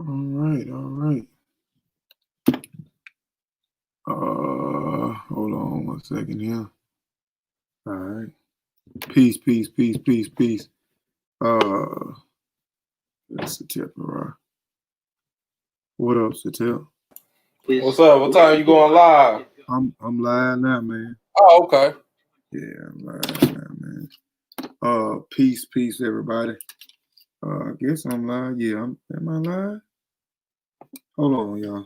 All right, all right. Hold on one second here. All right. Peace, peace, peace, peace, peace. That's the tip, right? What up, Satel? What's up? What time you going live? I'm live now, man. Oh, okay. Yeah, I'm live now, man. Peace, peace, everybody. I guess I'm live. Yeah, am I live? Hold on, y'all.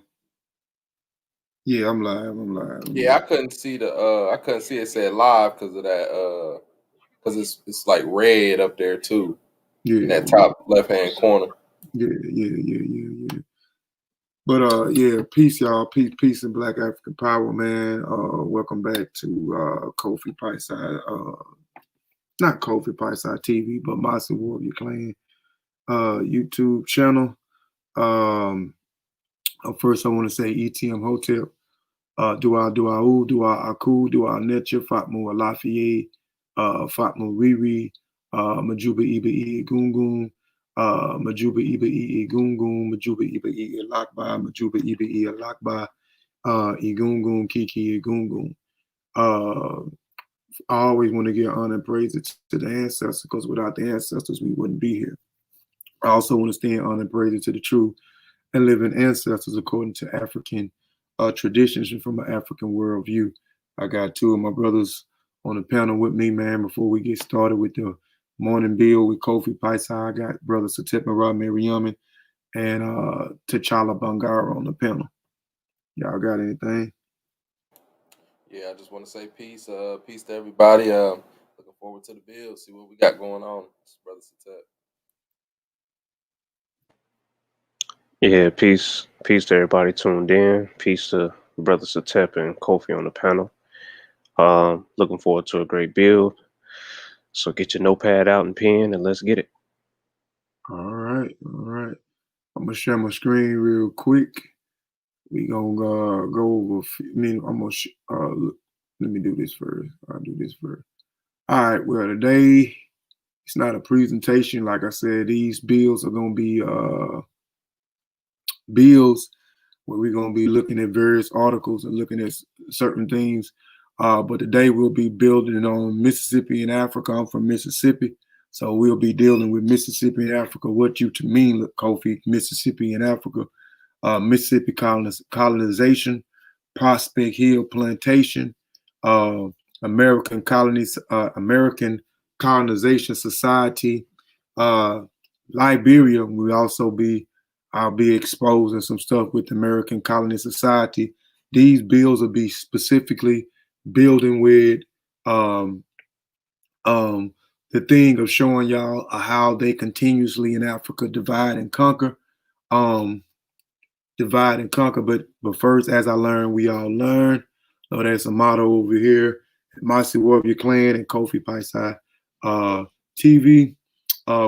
Yeah, I'm live. I'm live. Yeah, I couldn't see it said live because of that because it's like red up there too. Yeah, in that top left hand corner. Yeah. But yeah, peace, y'all. Peace and Black African Power, man. Welcome back to Kofi Piesie, not Kofi Piesie TV, but Mossi Warrior Clan YouTube channel. First I want to say ETM Hotel. Dua Aku, Dua Netcha, Fatmu Alafiye, Fatmu Riri, Majuba Iba Ii Gungun, Majuba Iba Ii Gungun, Majuba Iba Ii Alakba, Majuba Iba Ii Alakba, Igungun, Kiki Igungun. I always want to give honor and praise to the ancestors, because without the ancestors, we wouldn't be here. I also want to stand honor and praise to the true and living ancestors according to African traditions and from an African worldview. I got two of my brothers on the panel with me, man. Before we get started with the morning bill with Kofi Piesie, I got brother Satipmara Mariaman and T'Challa Bangara on the panel. Y'all got anything? Yeah, I just want to say peace. Peace to everybody. Looking forward to the bill. See what we got going on, brother Satep. Yeah, peace to everybody tuned in. Peace to Brother Satep and Kofi on the panel. Looking forward to a great build. So get your notepad out and pen and let's get it. All right, all right. I'm gonna share my screen real quick. We gonna go over. I'm gonna. Let me do this first. I'll do this first. All right. Well, today it's not a presentation. Like I said, these bills are gonna be bills where we're gonna be looking at various articles and looking at certain things. But today we'll be building on Mississippi and Africa. I'm from Mississippi, so we'll be dealing with Mississippi and Africa. What you to mean, Kofi? Mississippi and Africa. Mississippi colonization, Prospect Hill plantation, uh, American Colonization Society, Liberia. I'll be exposing some stuff with the American Colony Society. These bills will be specifically building with the thing of showing y'all how they continuously in Africa divide and conquer. Um, Divide and conquer. But first, as I learn, we all learn. So there's a motto over here: Mossi Warrior Clan and Kofi Piesie TV.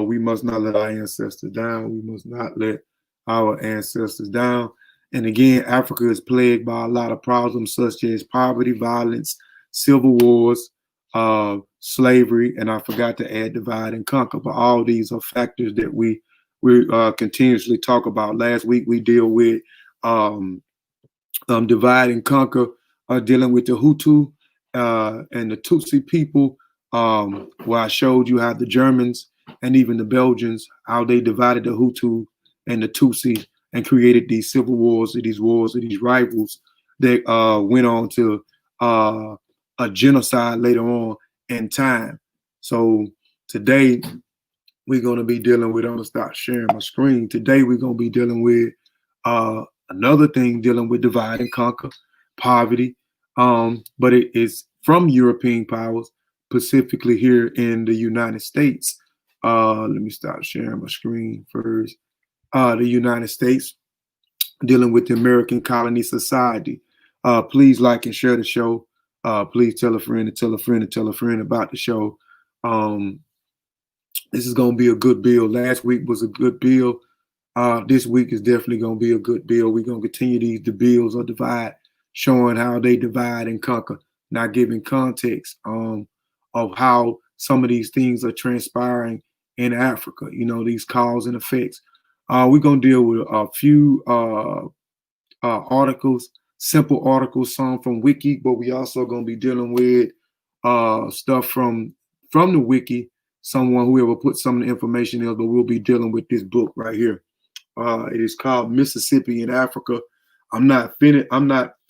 We must not let our ancestors down. We must not let our ancestors down. And again, Africa is plagued by a lot of problems such as poverty, violence, civil wars, slavery, and I forgot to add divide and conquer. But all these are factors that we continuously talk about. Last week we deal with divide and conquer, dealing with the Hutu and the Tutsi people, where I showed you how the Germans and even the Belgians, how they divided the Hutu and the Tutsi and created these civil wars, these rivals that went on to a genocide later on in time. So today we're going to be dealing with, I'm going to start sharing my screen. Today we're going to be dealing with another thing, dealing with divide and conquer, poverty. But it is from European powers, specifically here in the United States. Let me start sharing my screen first. The United States, dealing with the American Colony Society. Please like and share the show. Please tell a friend and tell a friend and tell a friend about the show. This is going to be a good bill. Last week was a good bill. This week is definitely going to be a good bill. We're going to continue the bills of divide, showing how they divide and conquer, not giving context of how some of these things are transpiring in Africa, these cause and effects. We're going to deal with a few articles, simple articles, some from Wiki, but we also going to be dealing with stuff from the Wiki, whoever put some of the information in, but we'll be dealing with this book right here. It is called Mississippi in Africa. I'm not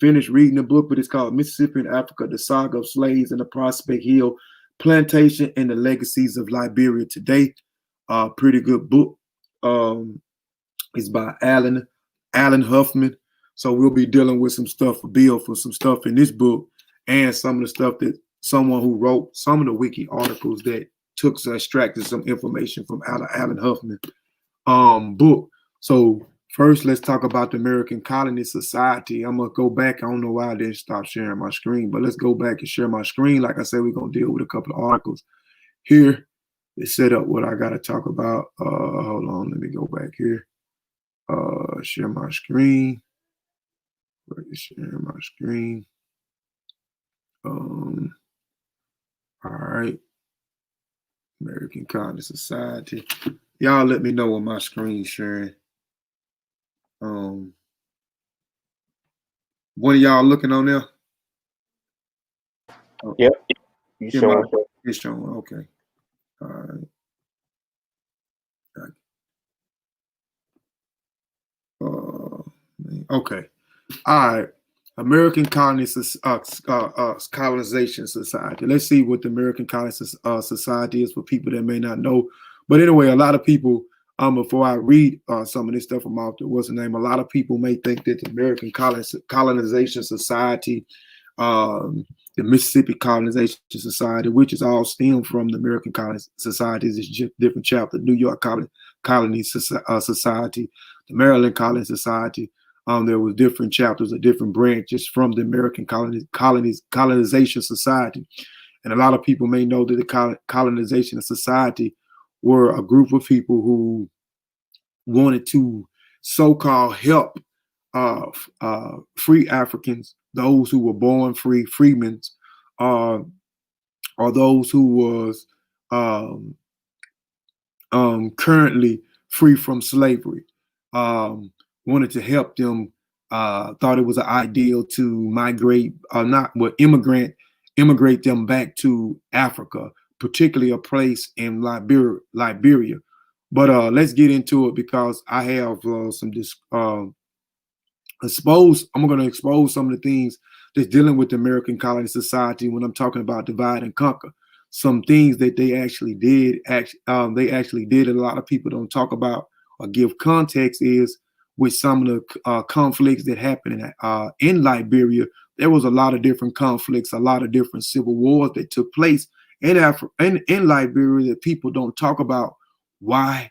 finished reading the book, but it's called Mississippi in Africa: The Saga of Slaves and the Prospect Hill Plantation and the Legacies of Liberia Today. Pretty good book. It's by Alan Huffman. So we'll be dealing with some stuff for some stuff in this book and some of the stuff that someone who wrote some of the wiki articles that extracted some information from Alan Huffman book. So first, let's talk about the American Colony Society. I'm gonna go back. I don't know why I didn't stop sharing my screen, but let's go back and share my screen. Like I said, we're gonna deal with a couple of articles here. They set up what I gotta talk about. Hold on, let me go back here. Share my screen. Share my screen. All right. American Colony Society. Y'all let me know when my screen's sharing. One of y'all looking on there? Yep. You showing? It's showing. Okay. All right. Okay. All right. American Colonization Society. Let's see what the American Colonization Society is for people that may not know. But anyway, a lot of people, before I read some of this stuff from out there, what's the name? A lot of people may think that the American Colonization Society, the Mississippi Colonization Society, which is all stemmed from the American Colonization Society, is just different chapter. New York Colony Society, the Maryland Colonization Society. There was different chapters or different branches from the American Colonization Society. And a lot of people may know that the Colonization Society were a group of people who wanted to so-called help free Africans, those who were born free, freemen, or those who was currently free from slavery. Wanted to help them. Thought it was an ideal to migrate, immigrate them back to Africa, particularly a place in Liberia. But let's get into it, because I have I'm going to expose some of the things that's dealing with the American Colonization Society when I'm talking about divide and conquer. Some things that they actually did, and a lot of people don't talk about or give context is with some of the conflicts that happened in Liberia. There was a lot of different conflicts, a lot of different civil wars that took place in Liberia that people don't talk about why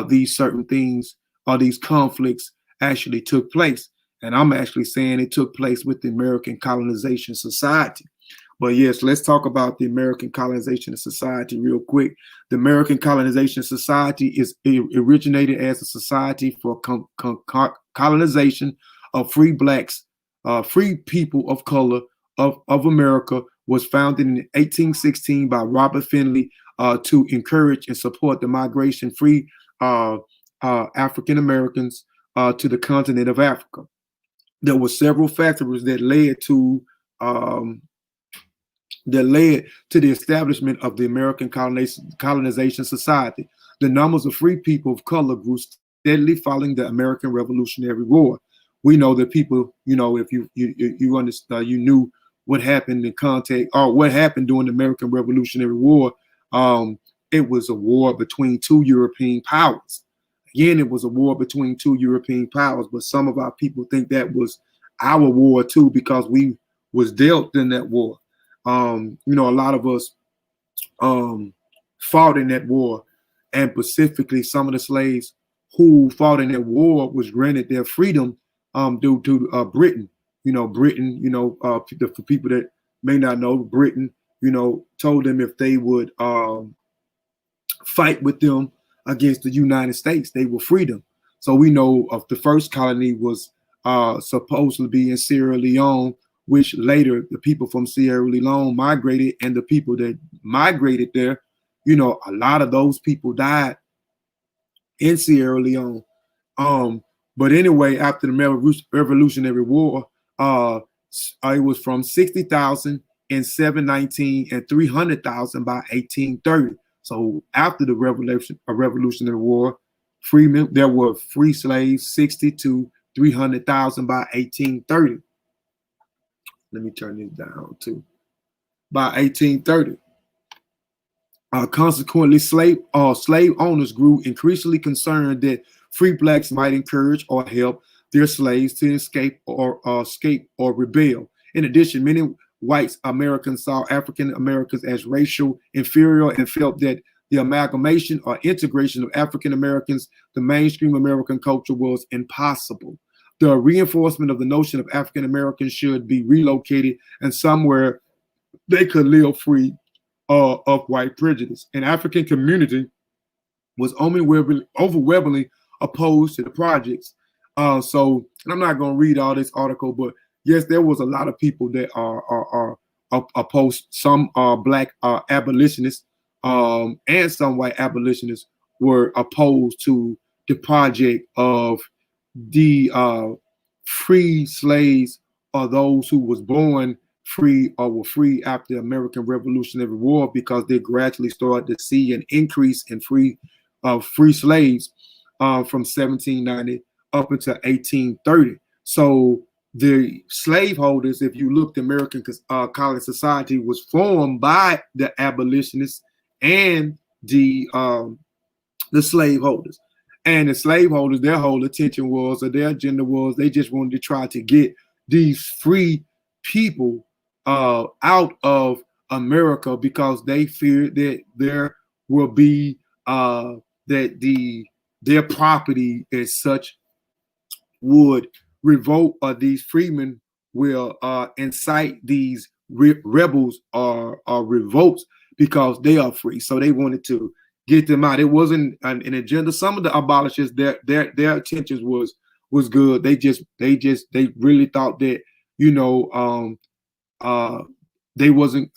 these certain things or these conflicts actually took place. And I'm actually saying it took place with the American Colonization Society. But yes, let's talk about the American Colonization Society real quick. The American Colonization Society originated as a society for colonization of free blacks, free people of color of America. Was founded in 1816 by Robert Finley to encourage and support the migration free African Americans to the continent of Africa. There were several factors that led to the establishment of the American Colonization Society. The numbers of free people of color grew steadily following the American Revolutionary War. We know that people, if you understand, you knew what happened in context, or what happened during the American Revolutionary War. It was a war between two European powers. Again, it was a war between two European powers, but some of our people think that was our war too, because we was dealt in that war. A lot of us fought in that war, and specifically some of the slaves who fought in that war was granted their freedom due to Britain. For people that may not know, Britain, told them if they would fight with them against the United States, they will free them. So we know of the first colony was supposed to be in Sierra Leone, which later the people from Sierra Leone migrated, and the people that migrated there, a lot of those people died in Sierra Leone. But anyway, after the Revolutionary War, it was from 60,000 in 719 and 300,000 by 1830. So after the Revolutionary War, there were free slaves 60 to 300,000 by 1830. Let me turn this down too. By 1830. Consequently, slave owners grew increasingly concerned that free blacks might encourage or help their slaves to escape or rebel. In addition, many white Americans saw African Americans as racial inferior and felt that the amalgamation or integration of African Americans, the mainstream American culture, was impossible. The reinforcement of the notion of African Americans should be relocated and somewhere they could live free of white prejudice. An African community was overwhelmingly opposed to the projects. So I'm not going to read all this article, but yes, there was a lot of people that are opposed. Some black abolitionists and some white abolitionists were opposed to the project of the free slaves, or those who was born free or were free after the American Revolutionary War, because they gradually started to see an increase in free slaves from 1790 up until 1830. So the slaveholders, if you look, the American Colonization Society was formed by the abolitionists and the slaveholders. And the slaveholders, their whole attention was, or their agenda was, they just wanted to try to get these free people out of America, because they feared that there will be their property as such would revolt, or these freemen will incite these rebels or revolts because they are free. So they wanted to get them out. It wasn't an agenda. Some of the abolishers, their intentions was good. They really thought that, you know, they wasn't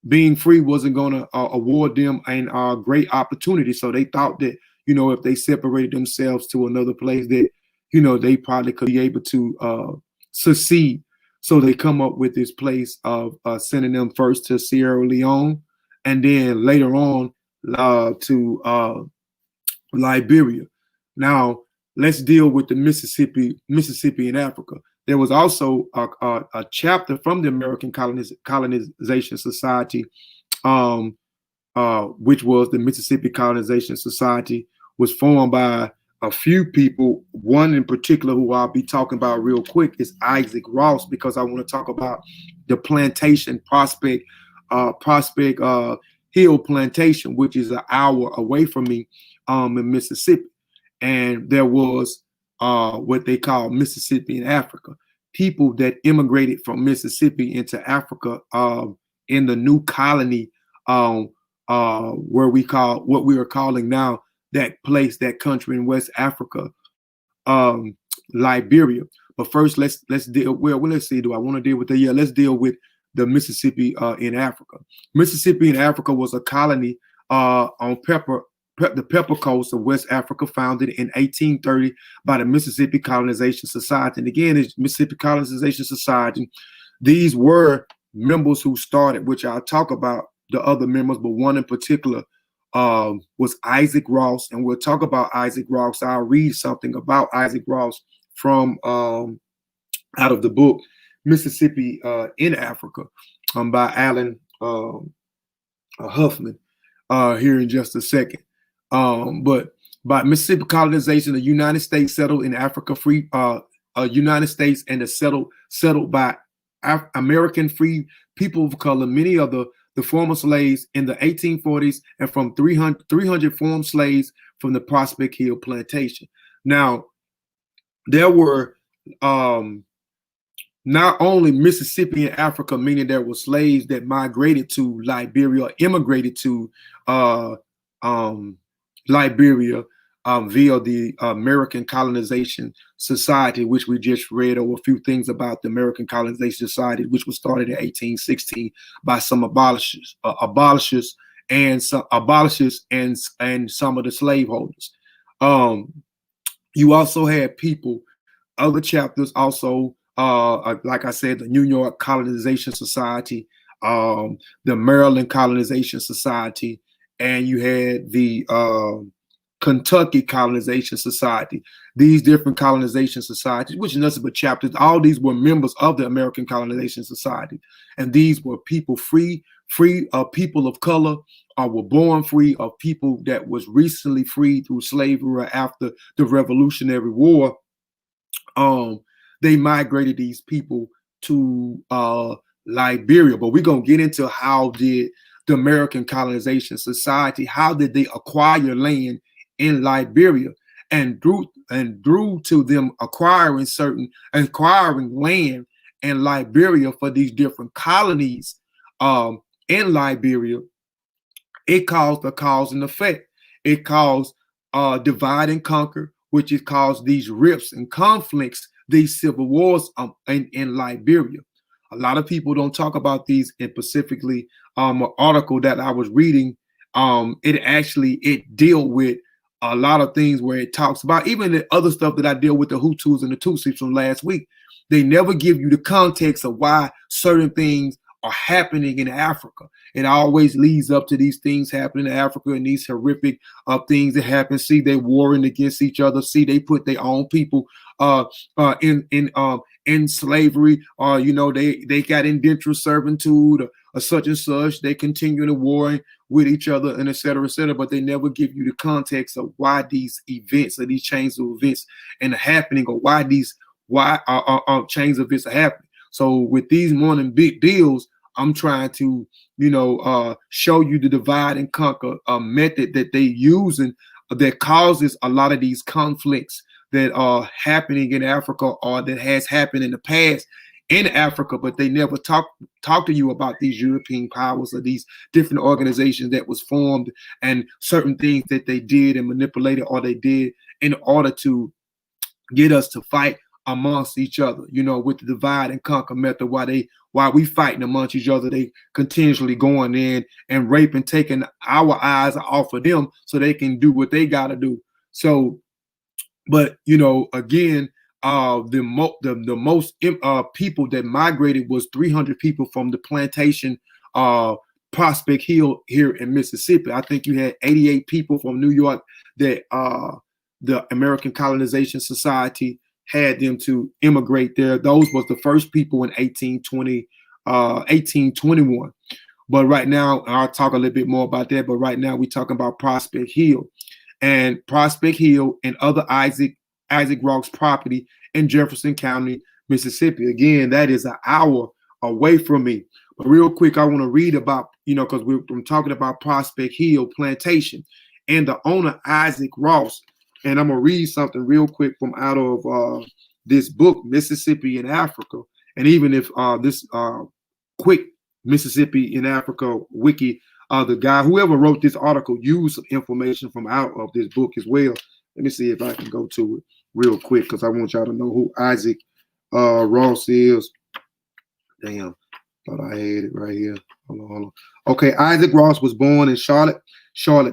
being free wasn't going to award them a great opportunity. So they thought that, you know, if they separated themselves to another place, that, you know, they probably could be able to succeed. So they come up with this place of sending them first to Sierra Leone, and then later on to Liberia. Now let's deal with the Mississippi in Africa. There was also a chapter from the American Colonization Society, which was the Mississippi Colonization Society, was formed by a few people. One in particular who I'll be talking about real quick is Isaac Ross, because I want to talk about the plantation Prospect Hill Plantation, which is an hour away from me in Mississippi. And there was what they call Mississippi in Africa, people that immigrated from Mississippi into Africa in the new colony, where we call what we are calling now that place, that country in West Africa, Liberia. But first, let's deal. Well, let's see. Do I want to deal with the? Yeah, let's deal with the Mississippi in Africa. Mississippi in Africa was a colony on the Pepper Coast of West Africa, founded in 1830 by the Mississippi Colonization Society. And again, it's Mississippi Colonization Society. These were members who started, which I'll talk about the other members, but one in particular was Isaac Ross. And we'll talk about Isaac Ross. I'll read something about Isaac Ross from out of the book, Mississippi in Africa, by Alan Huffman, here in just a second. But by Mississippi colonization, the United States settled in Africa free, United States and the settled by American free people of color, many of the former slaves in the 1840s, and from 300 former slaves from the Prospect Hill Plantation. Now, there were not only Mississippi and Africa, meaning there were slaves that migrated to Liberia, immigrated to Liberia via the American Colonization Society, which we just read over a few things about the American Colonization Society, which was started in 1816 by some abolishers and some of the slaveholders. You also had people, other chapters also, like I said, the New York Colonization Society, the Maryland Colonization Society, and you had the Kentucky Colonization Society. These different colonization societies, which is nothing but chapters, all these were members of the American Colonization Society. And these were people free people of color, were born free, of people that was recently freed through slavery after the Revolutionary War. They migrated these people to Liberia. But we're going to get into how did the American Colonization Society, how did they acquire land in Liberia, and drew to them acquiring land in Liberia for these different colonies in Liberia. It caused a cause and effect. It caused divide and conquer, which has caused these rifts and conflicts, these civil wars in Liberia. A lot of people don't talk about these, and specifically an article that I was reading, it deal with a lot of things where it talks about even the other stuff that I deal with, the Hutus and the Tutsis from last week. They never give you the context of why certain things are happening in Africa. It always leads up to these things happening in Africa and these horrific things that happen. See, they warring against each other. See, they put their own people in slavery, or they got indentured servitude or such and such. They continue to war with each other, and et cetera, but they never give you the context of why these events or these chains of events and happening, or why chains of events are happening. So with these morning big deals, I'm trying to show you the divide and conquer method that they using that causes a lot of these conflicts that are happening in Africa or that has happened in the past in Africa, but they never talk to you about these European powers or these different organizations that was formed and certain things that they did and manipulated or they did in order to get us to fight amongst each other, with the divide and conquer method. While we fighting amongst each other, they continuously going in and raping, taking our eyes off of them so they can do what they got to do. So, but again, the most people that migrated was 300 people from the plantation, Prospect Hill here in Mississippi. I think you had 88 people from New York that the American Colonization Society had them to immigrate there. Those was the first people in 1821. But right now, I'll talk a little bit more about that. But right now, we're talking about Prospect Hill. And Prospect Hill and other Isaac Ross property in Jefferson County, Mississippi. Again, that is an hour away from me. But real quick, I want to read about, because I'm talking about Prospect Hill Plantation and the owner, Isaac Ross. And I'm going to read something real quick from out of this book, Mississippi in Africa. And even if this quick Mississippi in Africa wiki, the guy, whoever wrote this article, used some information from out of this book as well. Let me see if I can go to it real quick because I want y'all to know who Isaac Ross is. Damn, thought I had it right here. Hold on. Okay, Isaac Ross was born in Charlotte,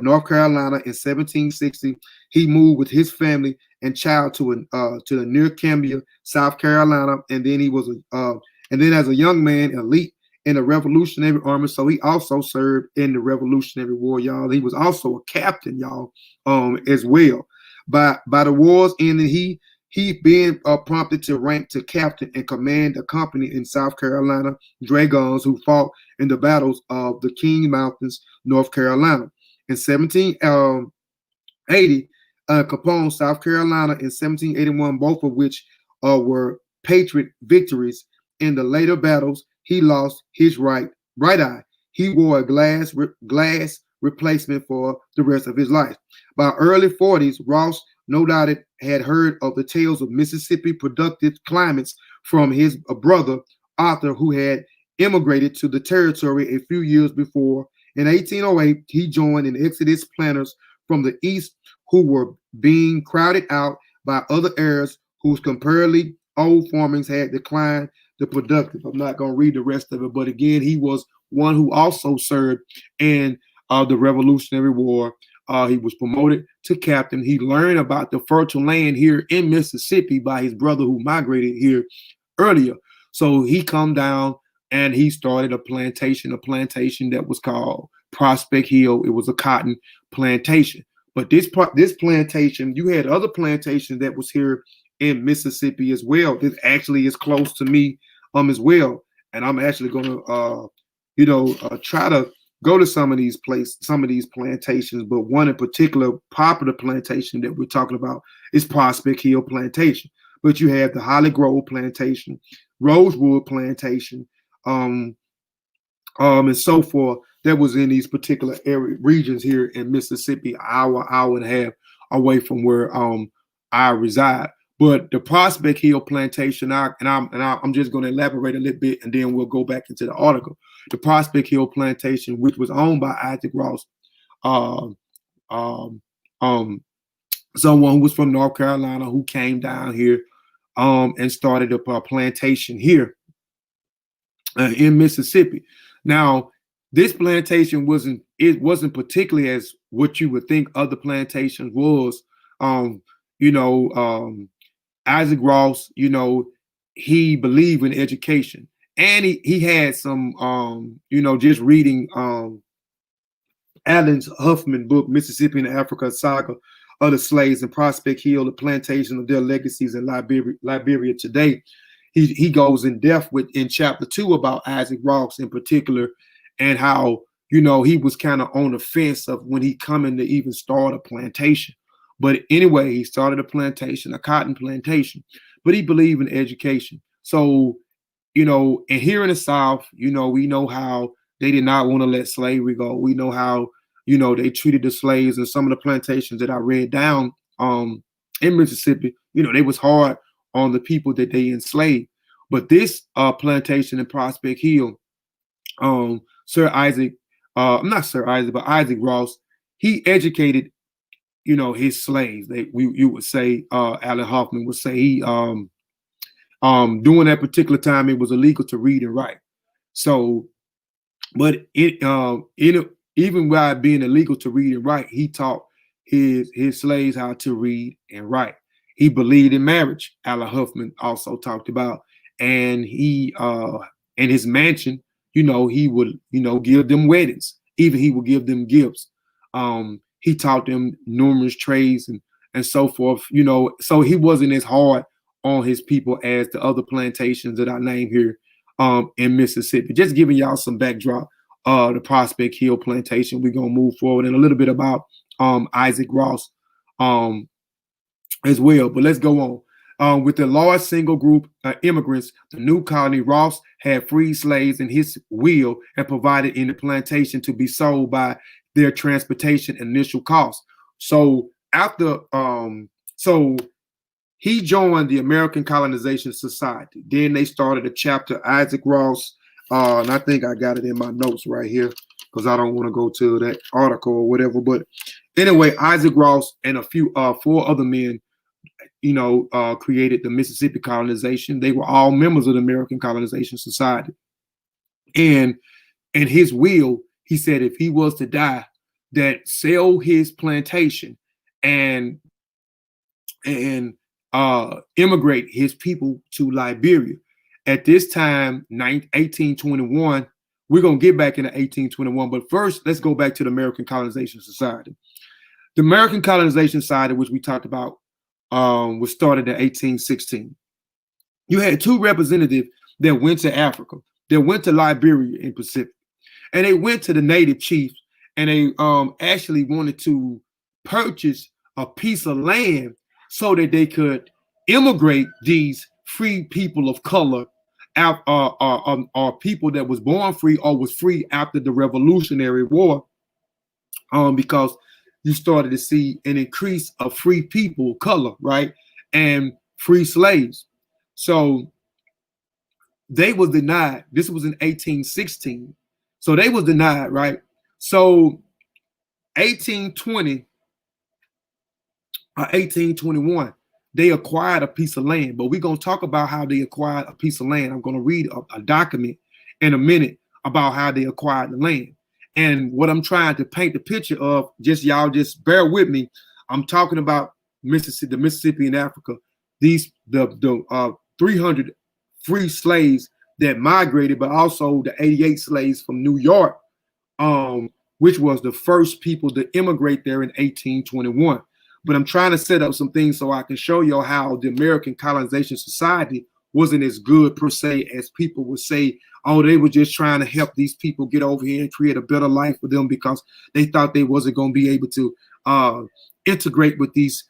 North Carolina in 1760. He moved with his family and child to the near Cambria, South Carolina, and then he was and then as a young man, elite in the Revolutionary Army. So he also served in the Revolutionary War, y'all. He was also a captain, y'all, as well. By the war's end, he being prompted to rank to captain and command a company in South Carolina Dragoons who fought in the battles of the King Mountains, North Carolina. In 1780, Capone, South Carolina, in 1781, both of which were Patriot victories. In the later battles, he lost his right eye. He wore a glass replacement for the rest of his life. By early 40s, Ross no doubt had heard of the tales of Mississippi productive climates from his brother Arthur, who had immigrated to the territory a few years before. In 1808, he joined an Exodus planters from the east who were being crowded out by other heirs whose comparatively old farmings had declined the productive. I'm not going to read the rest of it, but again, he was one who also served in the Revolutionary War. He was promoted to captain. He learned about the fertile land here in Mississippi by his brother who migrated here earlier. So he come down and he started a plantation that was called Prospect Hill. It was a cotton plantation. But this plantation, you had other plantations that was here in Mississippi as well. This actually is close to me as well. And I'm actually going to, try to go to some of these plantations, but one in particular popular plantation that we're talking about is Prospect Hill Plantation. But you have the Holly Grove Plantation, Rosewood Plantation, and so forth that was in these particular regions here in Mississippi, hour and a half away from where I reside. But the Prospect Hill Plantation, I'm just going to elaborate a little bit, and then we'll go back into the article. The Prospect Hill Plantation, which was owned by Isaac Ross, someone who was from North Carolina who came down here and started a plantation here in Mississippi. Now, this plantation wasn't particularly as what you would think other plantations was. Isaac Ross, he believed in education, and he had some, just reading Alan Huffman book, Mississippi and Africa, Saga of the Slaves and Prospect Hill, the plantation of their legacies in Liberia today. He goes in depth in chapter 2 about Isaac Ross in particular, and how, he was kind of on the fence of when he coming to even start a plantation. But anyway, he started a plantation, a cotton plantation, but he believed in education. So, and here in the South, we know how they did not want to let slavery go. We know how, they treated the slaves, and some of the plantations that I read down in Mississippi, you know, they was hard on the people that they enslaved. But this plantation in Prospect Hill, Sir Isaac, not Sir Isaac, but Isaac Ross, he educated, you know, his slaves. You would say, Alan Hoffman would say, he during that particular time it was illegal to read and write. So, but even while being illegal to read and write, he taught his slaves how to read and write. He believed in marriage. Alan Huffman also talked about, and he in his mansion, you know, he would, you know, give them weddings. Even he would give them gifts. He taught them numerous trades and so forth. You know, so he wasn't as hard on his people as the other plantations that I named here in Mississippi. Just giving y'all some backdrop. The Prospect Hill plantation. We're gonna move forward and a little bit about Isaac Ross as well. But let's go on. With the large single group immigrants, the new colony, Ross had freed slaves in his will and provided in the plantation to be sold by their transportation initial costs. So after, so he joined the American Colonization Society. Then they started a chapter, Isaac Ross, and I think I got it in my notes right here because I don't want to go to that article or whatever. But anyway, Isaac Ross and a few, 4 other men, you know, created the Mississippi colonization. They were all members of the American Colonization Society. And in his will, he said if he was to die, that sell his plantation and immigrate his people to Liberia. At this time, 1821, we're going to get back into 1821. But first, let's go back to the American Colonization Society. The American Colonization Society, which we talked about, was started in 1816. You had 2 representatives that went to Africa, that went to Liberia in Pacific. And they went to the native chiefs and they actually wanted to purchase a piece of land so that they could immigrate these free people of color out, or people that was born free or was free after the Revolutionary War, because you started to see an increase of free people of color, right, and free slaves. So they was denied. This was in 1816. So they was denied, right? So 1820 or 1821, they acquired a piece of land. But we're going to talk about how they acquired a piece of land. I'm going to read a document in a minute about how they acquired the land. And what I'm trying to paint the picture of, y'all just bear with me. I'm talking about Mississippi, the Mississippi in Africa. These the 300 free slaves that migrated, but also the 88 slaves from New York, which was the first people to immigrate there in 1821. But I'm trying to set up some things so I can show you how the American Colonization Society wasn't as good per se as people would say. Oh, they were just trying to help these people get over here and create a better life for them because they thought they wasn't going to be able to integrate with these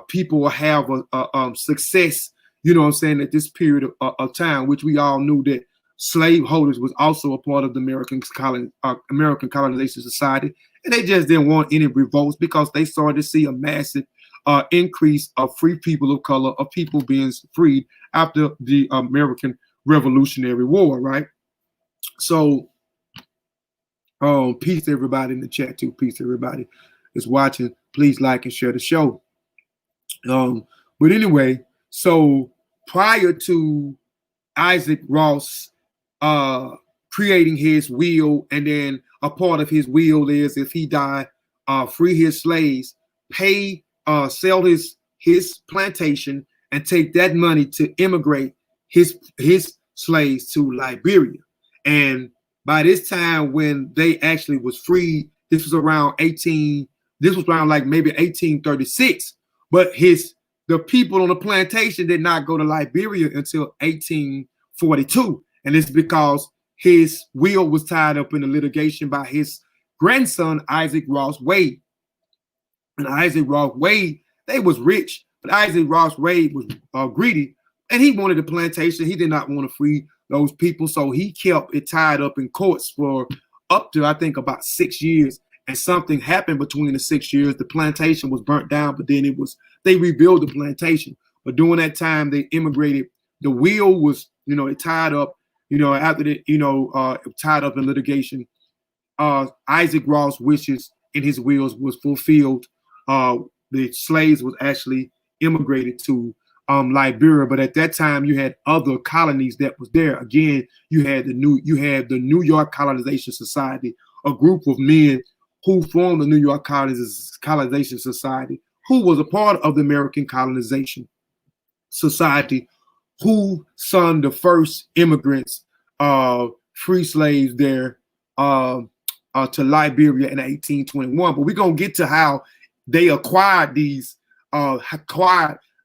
people or have a success, you know what I'm saying, at this period of time, which we all knew that slaveholders was also a part of the American Colonization Society. And they just didn't want any revolts because they started to see a massive increase of free people of color, of people being freed after the American Revolutionary War, right? So, peace to everybody in the chat too. Peace to everybody that's watching. Please like and share the show. But anyway, so prior to Isaac Ross creating his will, and then a part of his will is if he died, free his slaves, pay, sell his plantation, and take that money to immigrate his slaves to Liberia. And by this time, when they actually was freed, this was around like maybe 1836. But the people on the plantation did not go to Liberia until 1842. And it's because his will was tied up in the litigation by his grandson, Isaac Ross Wade. And Isaac Ross Wade, they was rich, but Isaac Ross Wade was greedy, and he wanted the plantation. He did not want to free those people, so he kept it tied up in courts for up to, I think, about 6 years. And something happened between the 6 years. The plantation was burnt down, but then it was they rebuilt the plantation. But during that time, they immigrated. The wheel was, it tied up, after the, tied up in litigation. Isaac Ross' wishes in his wills was fulfilled. The slaves was actually immigrated to Liberia, but at that time you had other colonies that was there. Again, you had the New York Colonization Society, a group of men who formed the New York Colonization Society, who was a part of the American Colonization Society, who sent the first immigrants, free slaves there to Liberia in 1821. But we're gonna get to how they acquired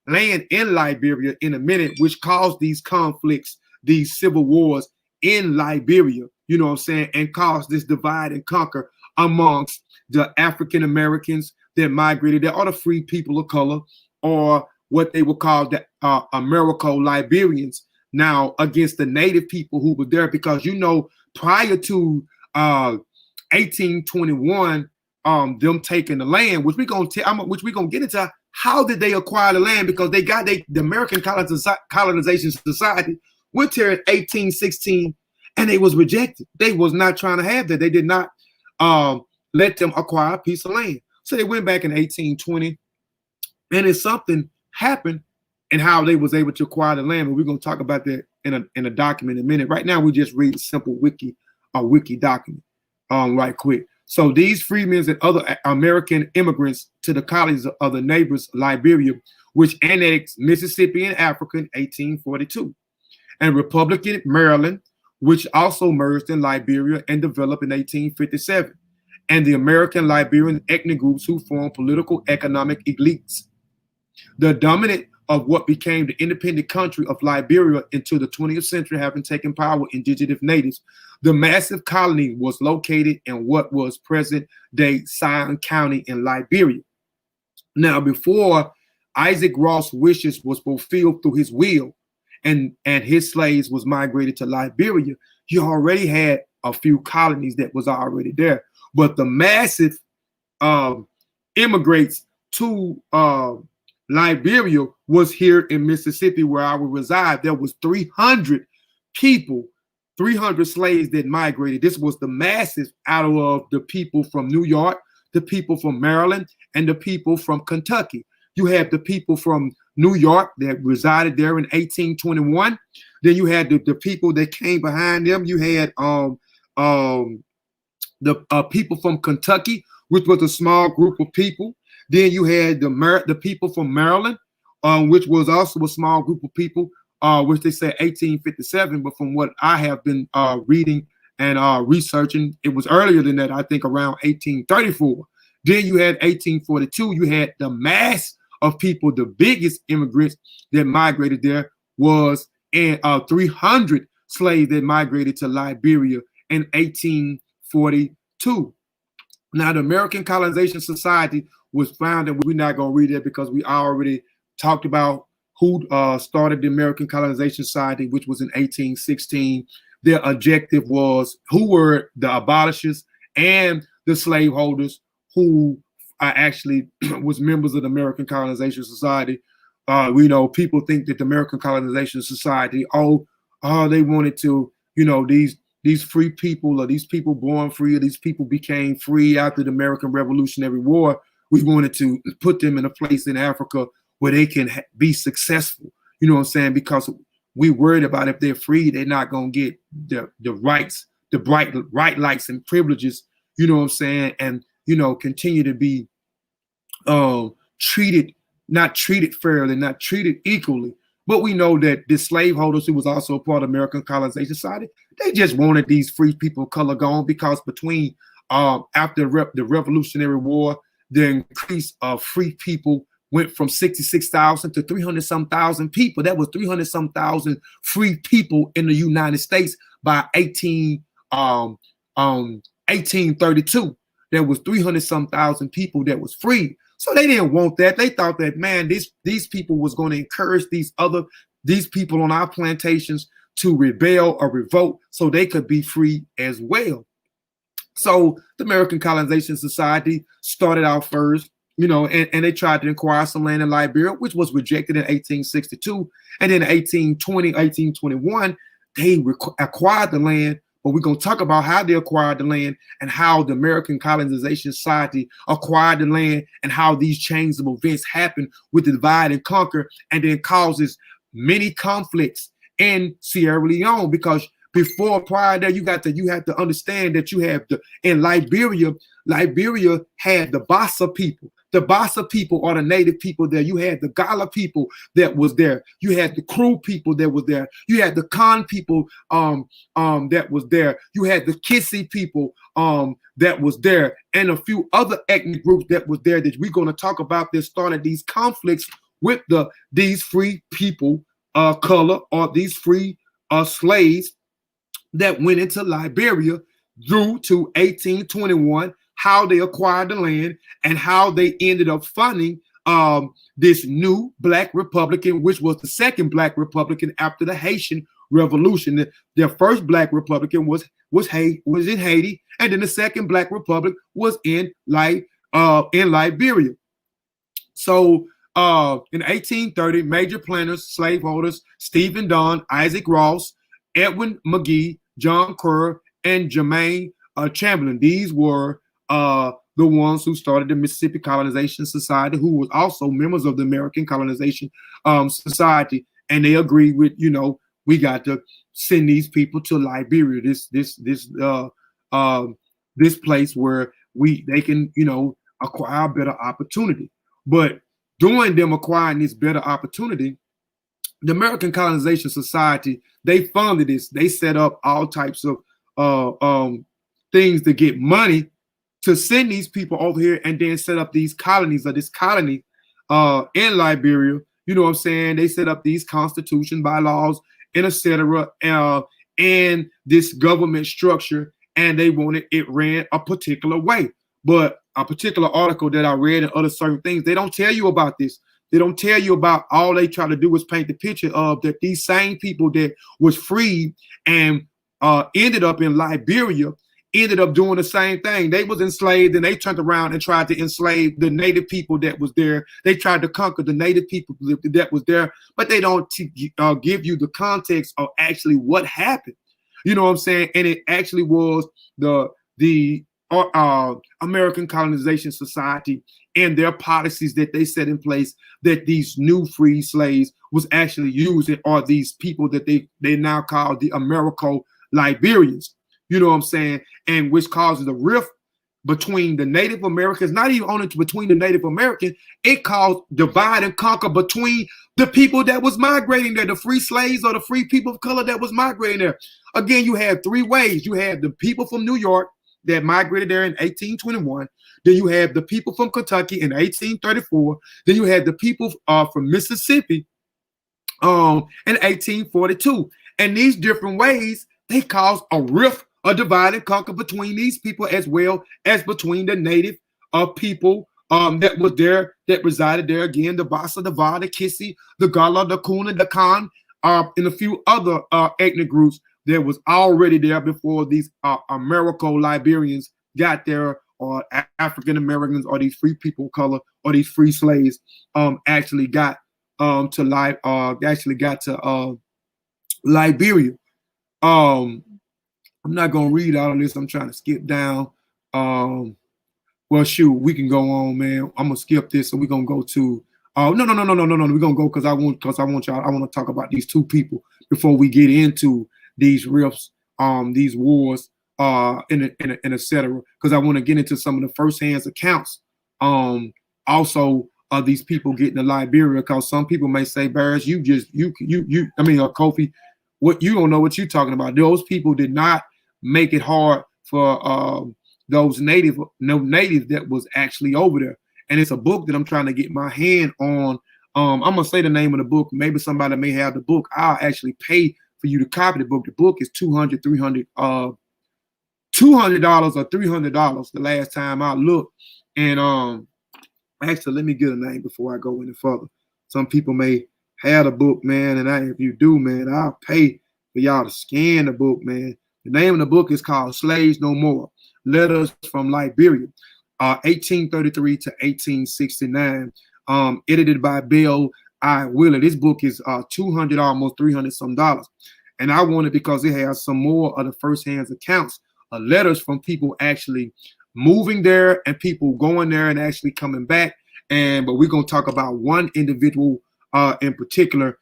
land in Liberia in a minute, which caused these conflicts, these civil wars in Liberia, you know what I'm saying, and caused this divide and conquer amongst the African Americans that migrated there, or the free people of color, or what they would call the Americo-Liberians, now against the native people who were there, because prior to 1821, them taking the land, which we're gonna get into. How did they acquire the land? Because they got the American Colonization Society went there in 1816, and they was rejected. They was not trying to have that. They did not let them acquire a piece of land. So they went back in 1820, and then something happened and how they was able to acquire the land. But we're gonna talk about that in a document in a minute. Right now, we just read a simple wiki document right quick. So these freedmen and other American immigrants to the colonies of the neighbors Liberia, which annexed Mississippi and Africa in 1842, and Republican Maryland, which also merged in Liberia and developed in 1857, and the American Liberian ethnic groups who formed political economic elites. The dominant of what became the independent country of Liberia into the 20th century, having taken power indigenous natives. The massive colony was located in what was present-day Sion County in Liberia. Now, before Isaac Ross' wishes was fulfilled through his will, and his slaves was migrated to Liberia, you already had a few colonies that was already there. But the massive immigrants to Liberia was here in Mississippi, where I would reside. There was 300 people, 300 slaves that migrated. This was the massive out of the people from New York, the people from Maryland, and the people from Kentucky. You had the people from New York that resided there in 1821. Then you had the people that came behind them. You had the people from Kentucky, which was a small group of people. Then you had the people from Maryland, which was also a small group of people, which they say 1857. But from what I have been reading and researching, it was earlier than that, I think around 1834. Then you had 1842, you had the mass of people. The biggest immigrants that migrated there was 300 slaves that migrated to Liberia in 1842. Now, the American Colonization Society was founded. We're not going to read it because we already talked about who started the American Colonization Society, which was in 1816. Their objective was who were the abolishers and the slaveholders who actually was members of the American Colonization Society. We know people think that the American Colonization Society, they wanted to, these free people, or these people born free, or these people became free after the American Revolutionary War. We wanted to put them in a place in Africa where they can be successful. You know what I'm saying? Because we worried about if they're free, they're not going to get the rights, the right rights and privileges, you know what I'm saying? And, continue to be not treated fairly, not treated equally. But we know that the slaveholders, who was also a part of American Colonization Society, they just wanted these free people of color gone, because between after the Revolutionary War, the increase of free people went from 66,000 to 300-some thousand people. That was 300-some thousand free people in the United States by 1832. There was 300-some thousand people that was free. So they didn't want that. They thought that, man, these people was going to encourage these people on our plantations to rebel or revolt so they could be free as well. So the American Colonization Society started out first you know, and they tried to acquire some land in Liberia, which was rejected in 1862. And then in 1820, 1821, they acquired the land. But we're going to talk about how they acquired the land and how the American Colonization Society acquired the land and how these chains of events happen with the divide and conquer, and then causes many conflicts in Sierra Leone. Because prior there, you have to understand that you have in Liberia had the Bassa people. The Bassa people are the native people there. You had the Gola people that was there. You had the Kru people that was there. You had the Kahn people that was there. You had the Piesie people that was there, and a few other ethnic groups that was there that we're going to talk about that started these conflicts with these free people color, or these free slaves that went into Liberia due to 1821, how they acquired the land and how they ended up funding this new Black Republican, which was the second Black Republican after the Haitian Revolution. Their first Black Republican was in Haiti, and then the second Black Republic was in Liberia. So in 1830, major planters, slaveholders, Stephen Dunn, Isaac Ross, Edwin McGee, John Kerr, and Jermaine Chamberlain. These were the ones who started the Mississippi Colonization Society, who was also members of the American Colonization Society. And they agreed with, you know, we got to send these people to Liberia, this place where they can, you know, acquire a better opportunity. But during them acquiring this better opportunity, the American Colonization Society, they funded this. They set up all types of things to get money to send these people over here, and then set up these colonies, or this colony in Liberia. You know what I'm saying? They set up these constitution, bylaws, and etc. And this government structure, and they wanted it ran a particular way. But a particular article that I read and other certain things, they don't tell you about this. They don't tell you about, all they try to do is paint the picture of that these same people that was freed and ended up in Liberia ended up doing the same thing. They was enslaved, and they turned around and tried to enslave the native people that was there. They tried to conquer the native people that was there, but they don't give you the context of actually what happened. You know what I'm saying? And it actually was the American Colonization Society and their policies that they set in place that these new free slaves was actually using, or these people that they now call the Americo-Liberians. You know what I'm saying? And which causes a rift between the Native Americans, not even only between the Native Americans, it caused divide and conquer between the people that was migrating there, the free slaves or the free people of color that was migrating there. Again, you had three ways. You had the people from New York that migrated there in 1821. Then you had the people from Kentucky in 1834. Then you had the people from Mississippi in 1842. And these different ways, they caused a rift, a divide and conquer between these people, as well as between the native people that was there, that resided there. Again, the Bassa, the Va, the Piesie, the Gola, the Kuna, the Kahn, and a few other ethnic groups that was already there before these Americo-Liberians got there, or African Americans, or these free people of color, or these free slaves actually got to Liberia. I'm not gonna read all of this. I'm trying to skip down. Well, shoot, we can go on, man. I'm gonna skip this, so we're gonna go to. No. We're gonna go because I want y'all. I want to talk about these two people before we get into these rifts, these wars, and etc. Because I want to get into some of the first-hand accounts. Also, these people getting to Liberia, because some people may say, Barris, Kofi, what you don't know what you're talking about. Those people did not make it hard for those native that was actually over there. And it's a book that I'm trying to get my hand on. I'm gonna say the name of the book. Maybe somebody may have the book. I'll actually pay for you to copy the book. The book is $200 or $300 the last time I looked. And actually, let me get a name before I go any further. Some people may have the book, man, and if you do, man, I'll pay for y'all to scan the book, man. The name of the book is called Slaves No More, Letters from Liberia. 1833 to 1869, edited by Bill I. Wheeler. This book is 200, almost 300 some dollars. And I want it because it has some more of the first-hand accounts of letters from people actually moving there and people going there and actually coming back. But we're going to talk about one individual in particular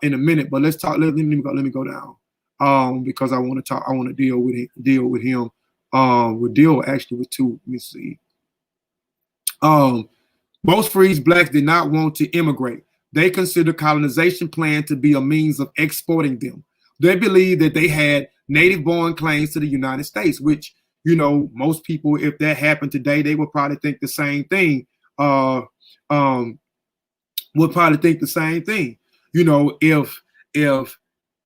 in a minute. But let's talk. Let me go down because I want to talk. I want to deal with him. We'll deal actually with two. Let me see. Most freed blacks did not want to immigrate. They considered colonization plan to be a means of exporting them. They believed that they had native-born claims to the United States, which, you know, most people, if that happened today, they would probably think the same thing. You know, if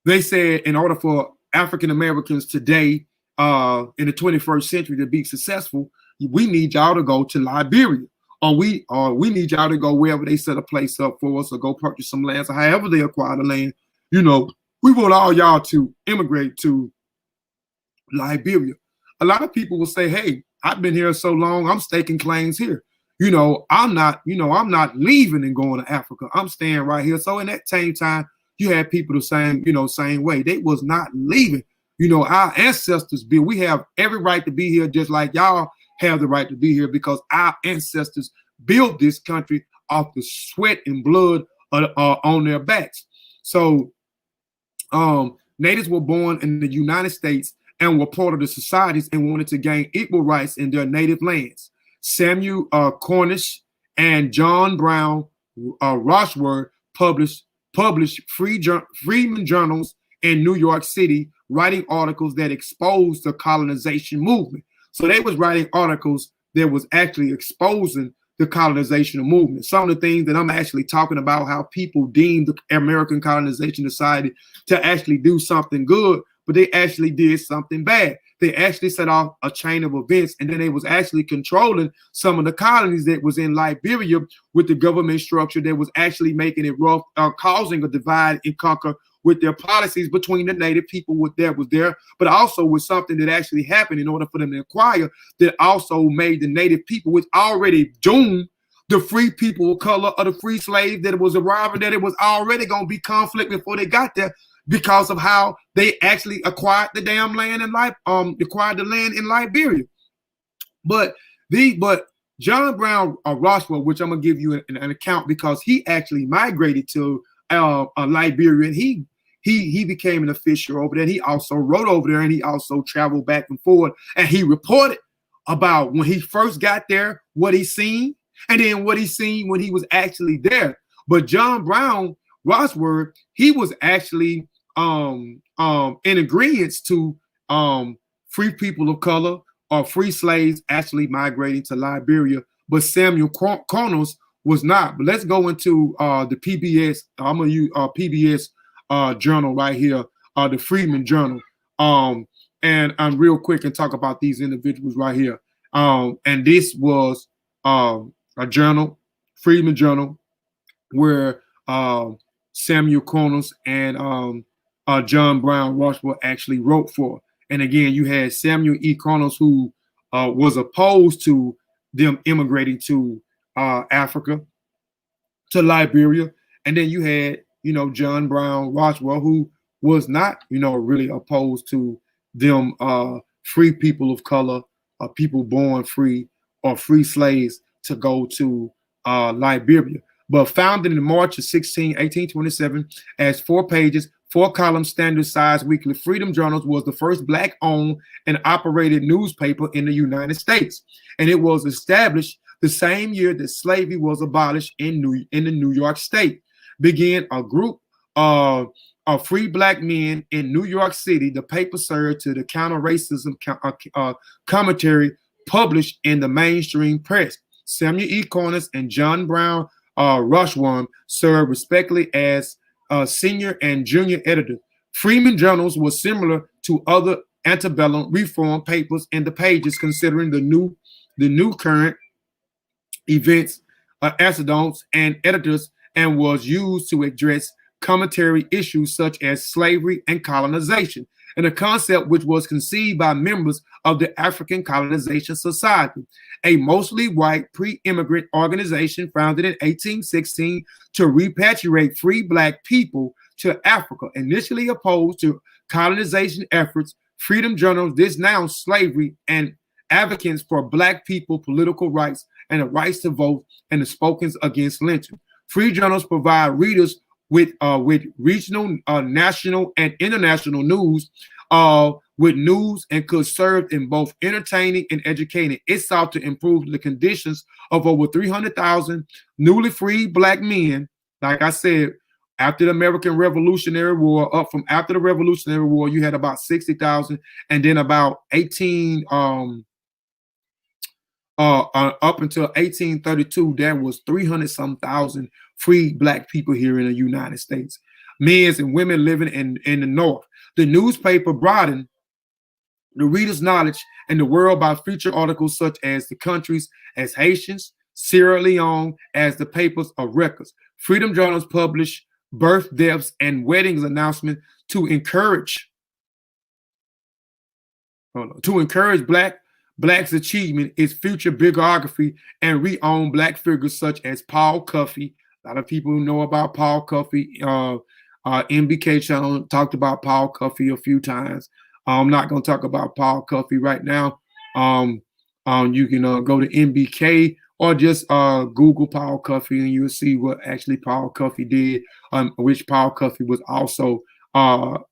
they said in order for African Americans today in the 21st century to be successful, we need y'all to go to Liberia, or we need y'all to go wherever they set a place up for us, or go purchase some land, or however they acquire the land. You know, we want all y'all to immigrate to Liberia. A lot of people will say, hey, I've been here so long, I'm staking claims here. You know, I'm not leaving and going to Africa. I'm staying right here. So in that same time, you had people the same way. They was not leaving. You know, our ancestors we have every right to be here, just like y'all have the right to be here, because our ancestors built this country off the sweat and blood on their backs. So natives were born in the United States and were part of the societies and wanted to gain equal rights in their native lands. Samuel Cornish and John Brown Rochworth published freedmen journals in New York City, writing articles that exposed the colonization movement. So they was writing articles that was actually exposing the colonization movement. Some of the things that I'm actually talking about, how people deemed the American Colonization Society to actually do something good, but they actually did something bad. They actually set off a chain of events, and then they was actually controlling some of the colonies that was in Liberia with the government structure that was actually making it rough, causing a divide and conquer with their policies between the native people that was there, but also with something that actually happened in order for them to acquire that also made the native people, which already doomed the free people of color or the free slaves that was arriving, that it was already going to be conflict before they got there, because of how they actually acquired the damn land in acquired the land in Liberia. But John Brown Rochworth, which I'm gonna give you an account, because he actually migrated to Liberia, and he became an official over there. He also wrote over there, and he also traveled back and forth, and he reported about when he first got there, what he seen, and then what he seen when he was actually there. But John Brown Rochworth, he was actually in agreement to free people of color or free slaves actually migrating to Liberia, but Samuel Cornish was not. But let's go into the PBS. I'm gonna use PBS journal right here, the Freedmen Journal, and I'm real quick and talk about these individuals right here. And this was a journal, Freedmen Journal, where Samuel Cornish and John Brown Rochworth actually wrote for. And again, you had Samuel E. Cornish, who was opposed to them immigrating to Africa, to Liberia. And then you had, John Brown Rochworth, who was not, really opposed to them free people of color, people born free, or free slaves to go to Liberia. But founded in March of 1827 as 4 pages, 4-column standard-sized weekly Freedom Journals, was the first Black-owned and operated newspaper in the United States. And it was established the same year that slavery was abolished in the New York State. Began a group of free Black men in New York City. The paper served to the counter-racism commentary published in the mainstream press. Samuel E. Cornish and John Brown Rochworth served respectively as senior and junior editor. Freedmen Journals was similar to other antebellum reform papers in the pages, considering the new current events, accidents, and editors, and was used to address commentary issues such as slavery and colonization. and a concept which was conceived by members of the African Colonization Society, a mostly white pre-immigrant organization founded in 1816 to repatriate free Black people to Africa. Initially opposed to colonization efforts, freedom journals denounced slavery and advocates for Black people political rights and the rights to vote, and the spoken against lynching. Free journals provide readers with regional, national, and international news, with news, and could serve in both entertaining and educating. It sought to improve the conditions of over 300,000 newly freed Black men. Like I said, after the American Revolutionary War, up from after the Revolutionary War, you had about 60,000, and then about 18 up until 1832, there was 300-some thousand free Black people here in the United States, men and women living in the North. The newspaper broadened the reader's knowledge in the world by feature articles such as the countries as Haitians, Sierra Leone as the papers of records. Freedom journals publish birth, deaths, and weddings announcements to encourage Black's achievement, its future biography, and re-own Black figures such as Paul Kofi. A lot of people know about Paul Kofi. MBK channel talked about Paul Kofi a few times. I'm not going to talk about Paul Kofi right now. You can go to MBK or just Google Paul Kofi, and you'll see what actually Paul Kofi did, which Paul Kofi was also not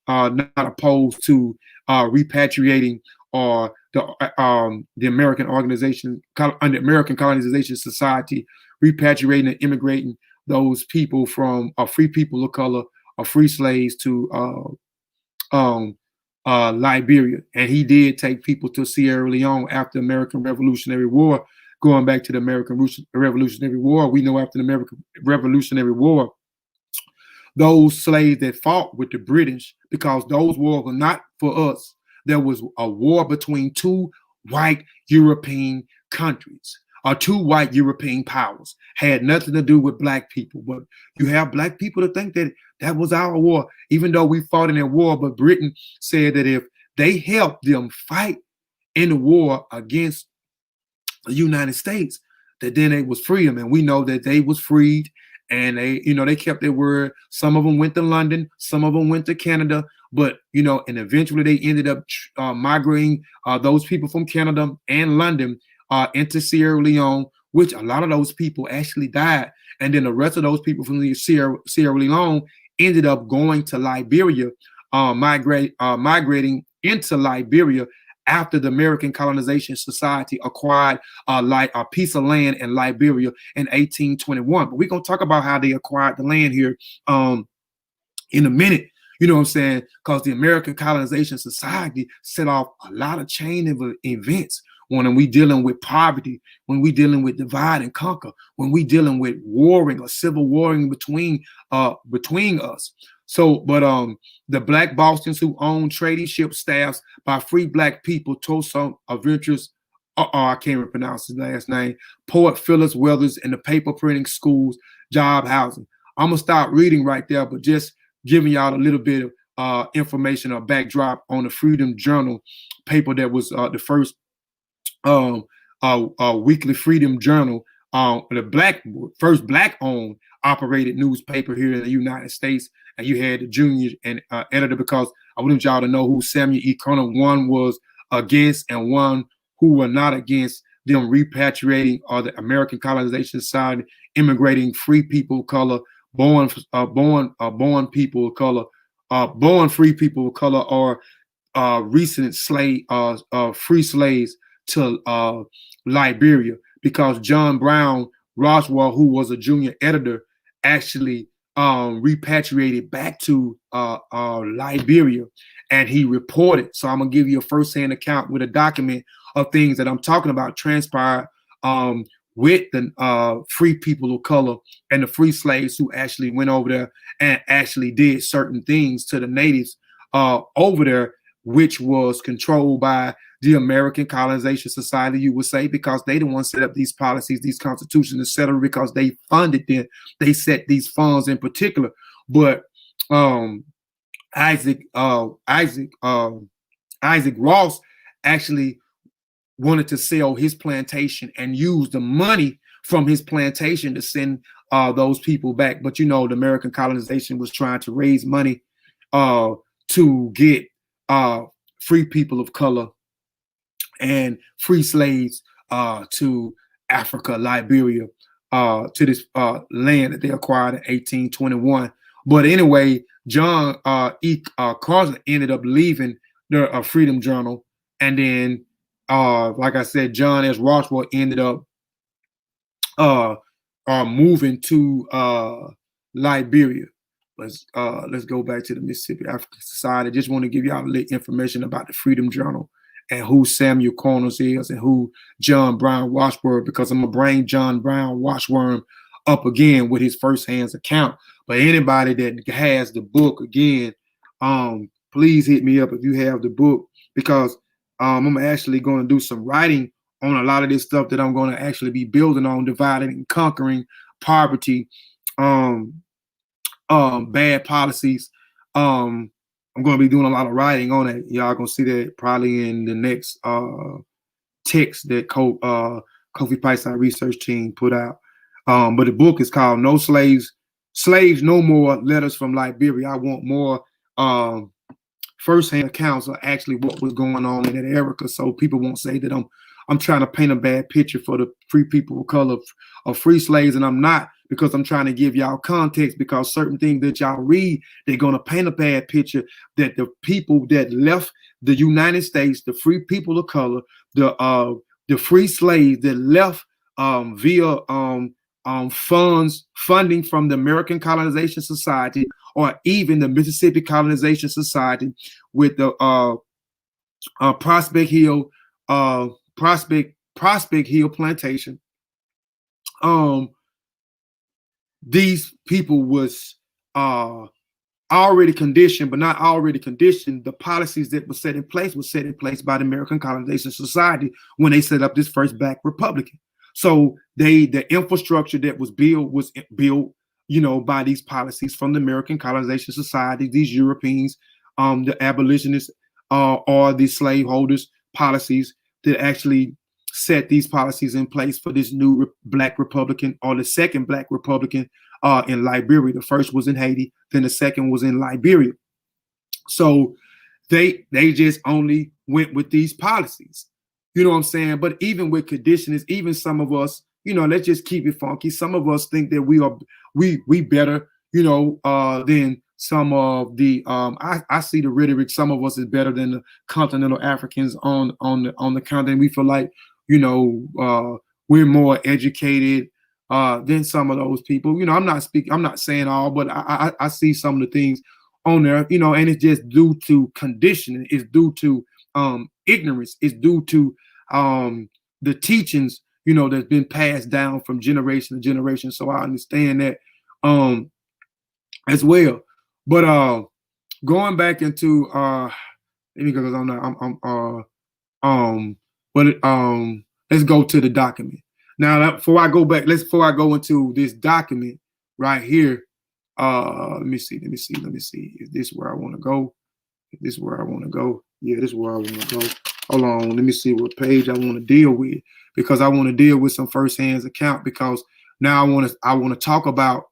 opposed to repatriating or the American American Colonization Society, repatriating and immigrating those people from free people of color or free slaves to Liberia. And he did take people to Sierra Leone after the American Revolutionary War. Going back to the American Revolutionary War, we know after the American Revolutionary War, those slaves that fought with the British, because those wars were not for us. There was a war between two white European countries, or two white European powers. Had nothing to do with Black people. But you have Black people to think that that was our war, even though we fought in that war. But Britain said that if they helped them fight in the war against the United States, that then it was freedom. And we know that they was freed, and they kept their word. Some of them went to London, some of them went to Canada, but and eventually they ended up migrating those people from Canada and London into Sierra Leone, which a lot of those people actually died. And then the rest of those people from the Sierra Leone ended up going to Liberia, migrating into Liberia after the American Colonization Society acquired a piece of land in Liberia in 1821. But we're going to talk about how they acquired the land here in a minute. You know what I'm saying? Because the American Colonization Society set off a lot of chain of events when we dealing with poverty, when we dealing with divide and conquer, when we dealing with warring or civil warring between us. So, but the Black Bostons who own trading ship staffs by free Black people told some adventurous, I can't even pronounce his last name, poet Phyllis Weathers in the paper printing schools, job housing. I'm gonna stop reading right there, but just giving y'all a little bit of information or backdrop on the Freedom Journal paper that was the first weekly Freedom Journal, the first Black-owned operated newspaper here in the United States. And you had the junior and editor, because I wanted y'all to know who Samuel E. Cronin, one was against and one who were not against them repatriating the American Colonization Society, immigrating free people of color, born people of color, born free people of color, or recent free slaves to Liberia, because John Brown Roswell, who was a junior editor, actually repatriated back to Liberia, and he reported. So I'm gonna give you a first-hand account with a document of things that I'm talking about transpired with the free people of color and the free slaves who actually went over there and actually did certain things to the natives over there, which was controlled by the American Colonization Society, you would say, because they the ones set up these policies, these constitutions, etc., because they funded them. They set these funds in particular. But Isaac Ross actually wanted to sell his plantation and use the money from his plantation to send those people back. But you know, the American colonization was trying to raise money to get free people of color and free slaves to Africa, Liberia, to this land that they acquired in 1821. But anyway, John Carson ended up leaving the Freedom Journal, and then, like I said, John S. Roswell ended up moving to Liberia. Let's go back to the Mississippi African Society. I just want to give y'all a little information about the Freedom Journal and who Samuel Connors is and who John Brown Washburn, because I'm gonna bring John Brown Washburn up again with his first-hand account. But anybody that has the book, again, please hit me up if you have the book, because I'm actually going to do some writing on a lot of this stuff that I'm going to actually be building on, dividing and conquering poverty, bad policies. I'm going to be doing a lot of writing on it. Y'all going to see that probably in the next text that Kofi Piesie research team put out. But the book is called No Slaves, Slaves No More, Letters from Liberia. I want more first-hand accounts of actually what was going on in that area, so people won't say that I'm trying to paint a bad picture for the free people of color, of free slaves, and I'm not, because I'm trying to give y'all context, because certain things that y'all read, they're going to paint a bad picture that the people that left the United States, the free people of color, the free slaves that left via funding from the American Colonization Society, or even the Mississippi Colonization Society with the Prospect Hill Plantation. These people was already conditioned, but not already conditioned. The policies that were set in place by the American Colonization Society when they set up this first Black Republic. So the infrastructure that was built, you know, by these policies from the American Colonization Society, these Europeans, the abolitionists, or the slaveholders' policies that actually set these policies in place for this new Black Republican, or the second Black Republican in Liberia. The first was in Haiti, then the second was in Liberia. So they just only went with these policies. You know what I'm saying? But even with conditioners, even some of us, you know, let's just keep it funky. Some of us think that we better, you know, than some of the I see the rhetoric. Some of us is better than the continental Africans on the continent. We feel like, you know, we're more educated than some of those people. You know, I'm not saying all, but I see some of the things on there, you know, and it's just due to conditioning. It's due to ignorance. It's due to the teachings, you know, that's been passed down from generation to generation. So I understand that as well. But going back into because let's go to the document. Now, before I go into this document right here, let me see. Is this where I want to go? Yeah, this is where I want to go. Hold on, let me see what page I want to deal with, because I want to deal with some first-hand account, because now I want to talk about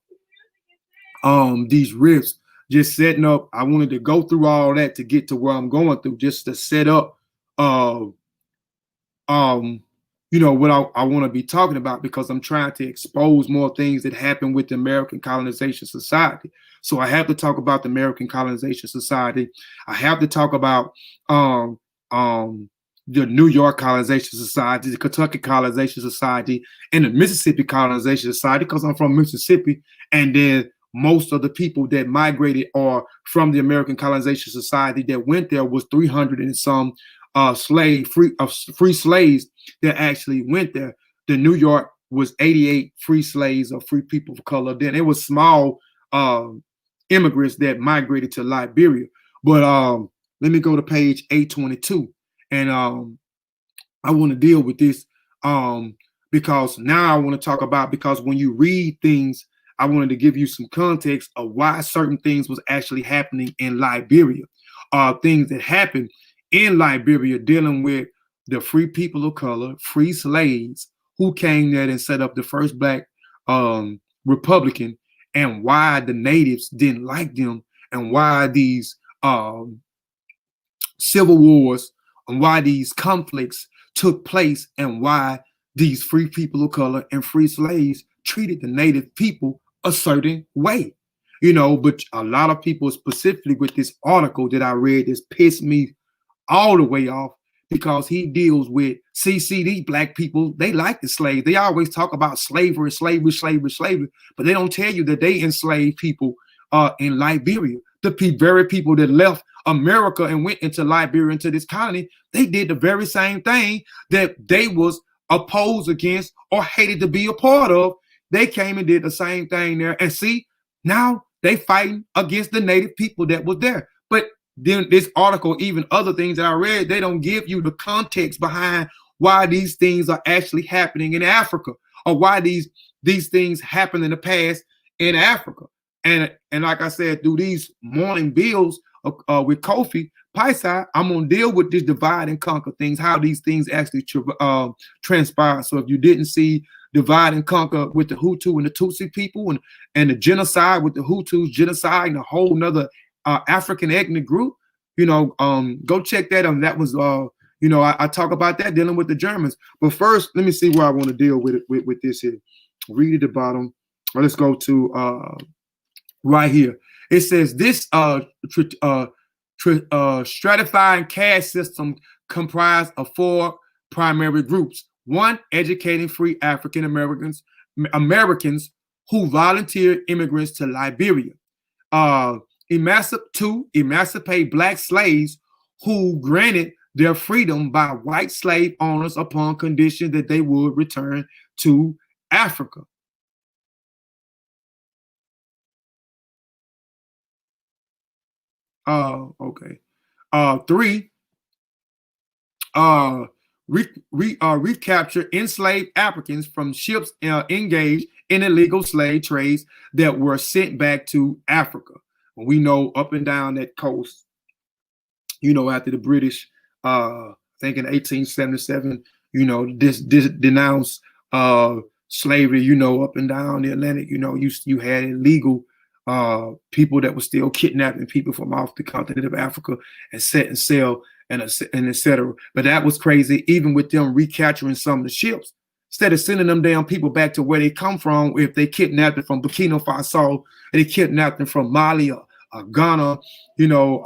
these rifts, just setting up. I wanted to go through all that to get to where I'm going through, just to set up you know, what I want to be talking about, because I'm trying to expose more things that happen with the American Colonization Society. So I have to talk about the American Colonization Society. I have to talk about the New York Colonization Society, the Kentucky Colonization Society, and the Mississippi Colonization Society, because I'm from Mississippi, and then most of the people that migrated or from the American Colonization Society that went there was 300 and some free slaves that actually went there. The New York was 88 free slaves or free people of color. Then it was small immigrants that migrated to Liberia. But let me go to page 822, and I want to deal with this because now I want to talk about, because when you read things I wanted to give you some context of why certain things was actually happening in Liberia. Things that happened in Liberia dealing with the free people of color, free slaves who came there and set up the first black Republican, and why the natives didn't like them, and why these civil wars and why these conflicts took place, and why these free people of color and free slaves treated the native people a certain way. You know, but a lot of people, specifically with this article that I read, this pissed me all the way off, because he deals with CCD black people. They like the slaves. They always talk about slavery, slavery, slavery, slavery, but they don't tell you that they enslaved people in Liberia. The very people that left America and went into Liberia, into this colony, they did the very same thing that they was opposed against or hated to be a part of. They came and did the same thing there. And see, now they fighting against the native people that was there. But then this article, even other things that I read, they don't give you the context behind why these things are actually happening in Africa, or why these things happened in the past in Africa. And like I said, through these morning bills with Kofi Piesie, I'm gonna deal with this divide and conquer things, how these things actually transpire. So if you didn't see divide and conquer with the Hutu and the Tutsi people, and the genocide with the Hutus, genocide and a whole nother African ethnic group, you know, go check that out. That was, you know, I talk about that dealing with the Germans. But first, let me see where I want to deal with it with this here. Read at the bottom. Let's go to right here. It says this stratifying caste system comprised of 4 primary groups. 1, educating free African Americans who volunteered immigrants to Liberia. 2, emancipate black slaves who granted their freedom by white slave owners upon condition that they would return to Africa. Okay. 3, recapture enslaved Africans from ships engaged in illegal slave trades that were sent back to Africa. We know up and down that coast, you know, after the British, I think in 1877, you know, this denounced slavery, you know, up and down the Atlantic. You know, you had illegal people that were still kidnapping people from off the continent of Africa and set and sell and etc. But that was crazy, even with them recapturing some of the ships. Instead of sending them damn people back to where they come from, if they kidnapped them from Burkina Faso, they kidnapped them from Mali or Ghana, you know,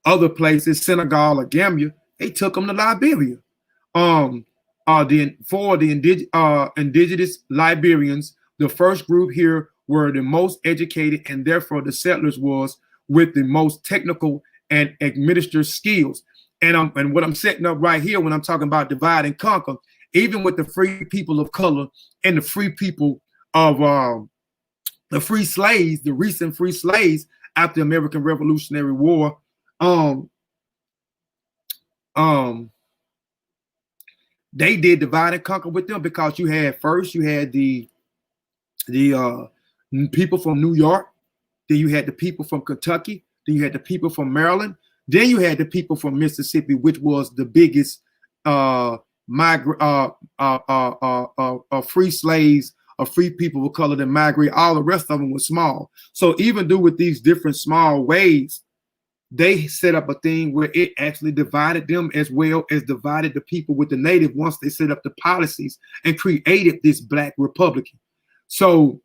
other places, Senegal or Gambia, they took them to Liberia. For the indigenous Liberians, the first group here were the most educated, and therefore the settlers was with the most technical and administrative skills. And what I'm setting up right here when I'm talking about divide and conquer, even with the free people of color and the free people of the free slaves, the recent free slaves after the American Revolutionary War, they did divide and conquer with them, because you had the people from New York, then you had the people from Kentucky, then you had the people from Maryland, then you had the people from Mississippi, which was the biggest free slaves, free people of color that migrate. All the rest of them were small. So even though with these different small ways, they set up a thing where it actually divided them as well as divided the people with the native once they set up the policies and created this Black Republican. So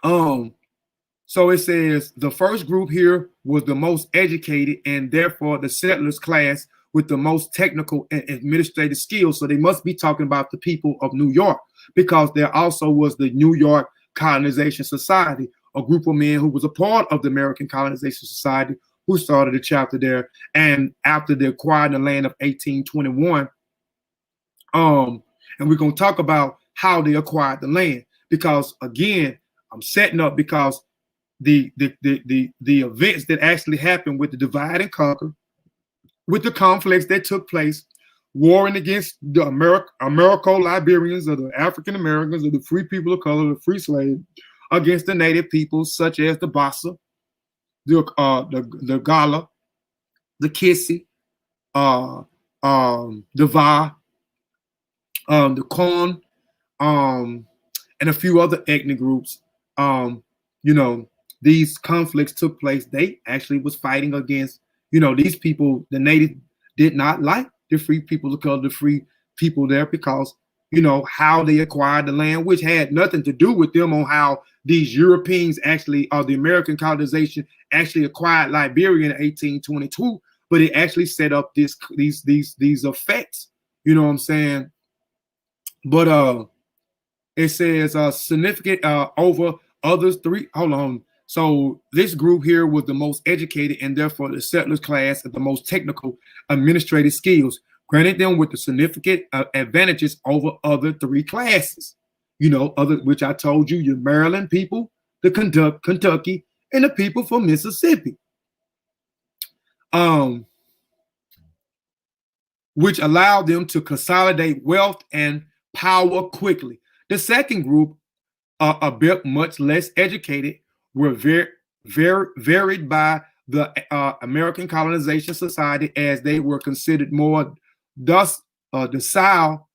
it says the first group here was the most educated, and therefore the settlers class with the most technical and administrative skills. So they must be talking about the people of New York, because there also was the New York Colonization Society, a group of men who was a part of the American Colonization Society, who started a chapter there. And after they acquired the land of 1821, and we're going to talk about how they acquired the land, because again, I'm setting up because the events that actually happened with the divide and conquer, with the conflicts that took place, warring against the Americo-Liberians, or the African Americans, or the free people of color, the free slaves, against the native peoples such as the Bassa, the Gola, the Piesie, the Va, the Kahn, and a few other ethnic groups. You know, these conflicts took place. They actually was fighting against, you know, these people. The native did not like the free people of color, the free people there, because, you know, how they acquired the land, which had nothing to do with them on how these Europeans actually, or the American colonization actually acquired Liberia in 1822, but it actually set up these effects. You know what I'm saying? But it says significant over others three. Hold on. So this group here was the most educated, and therefore the settlers class and the most technical administrative skills, granted them with the significant advantages over other three classes. You know, other, which I told you, your Maryland people, the Kentucky, and the people from Mississippi. Which allowed them to consolidate wealth and power quickly. The second group, a bit much less educated, were varied by the American Colonization Society, as they were considered more docile,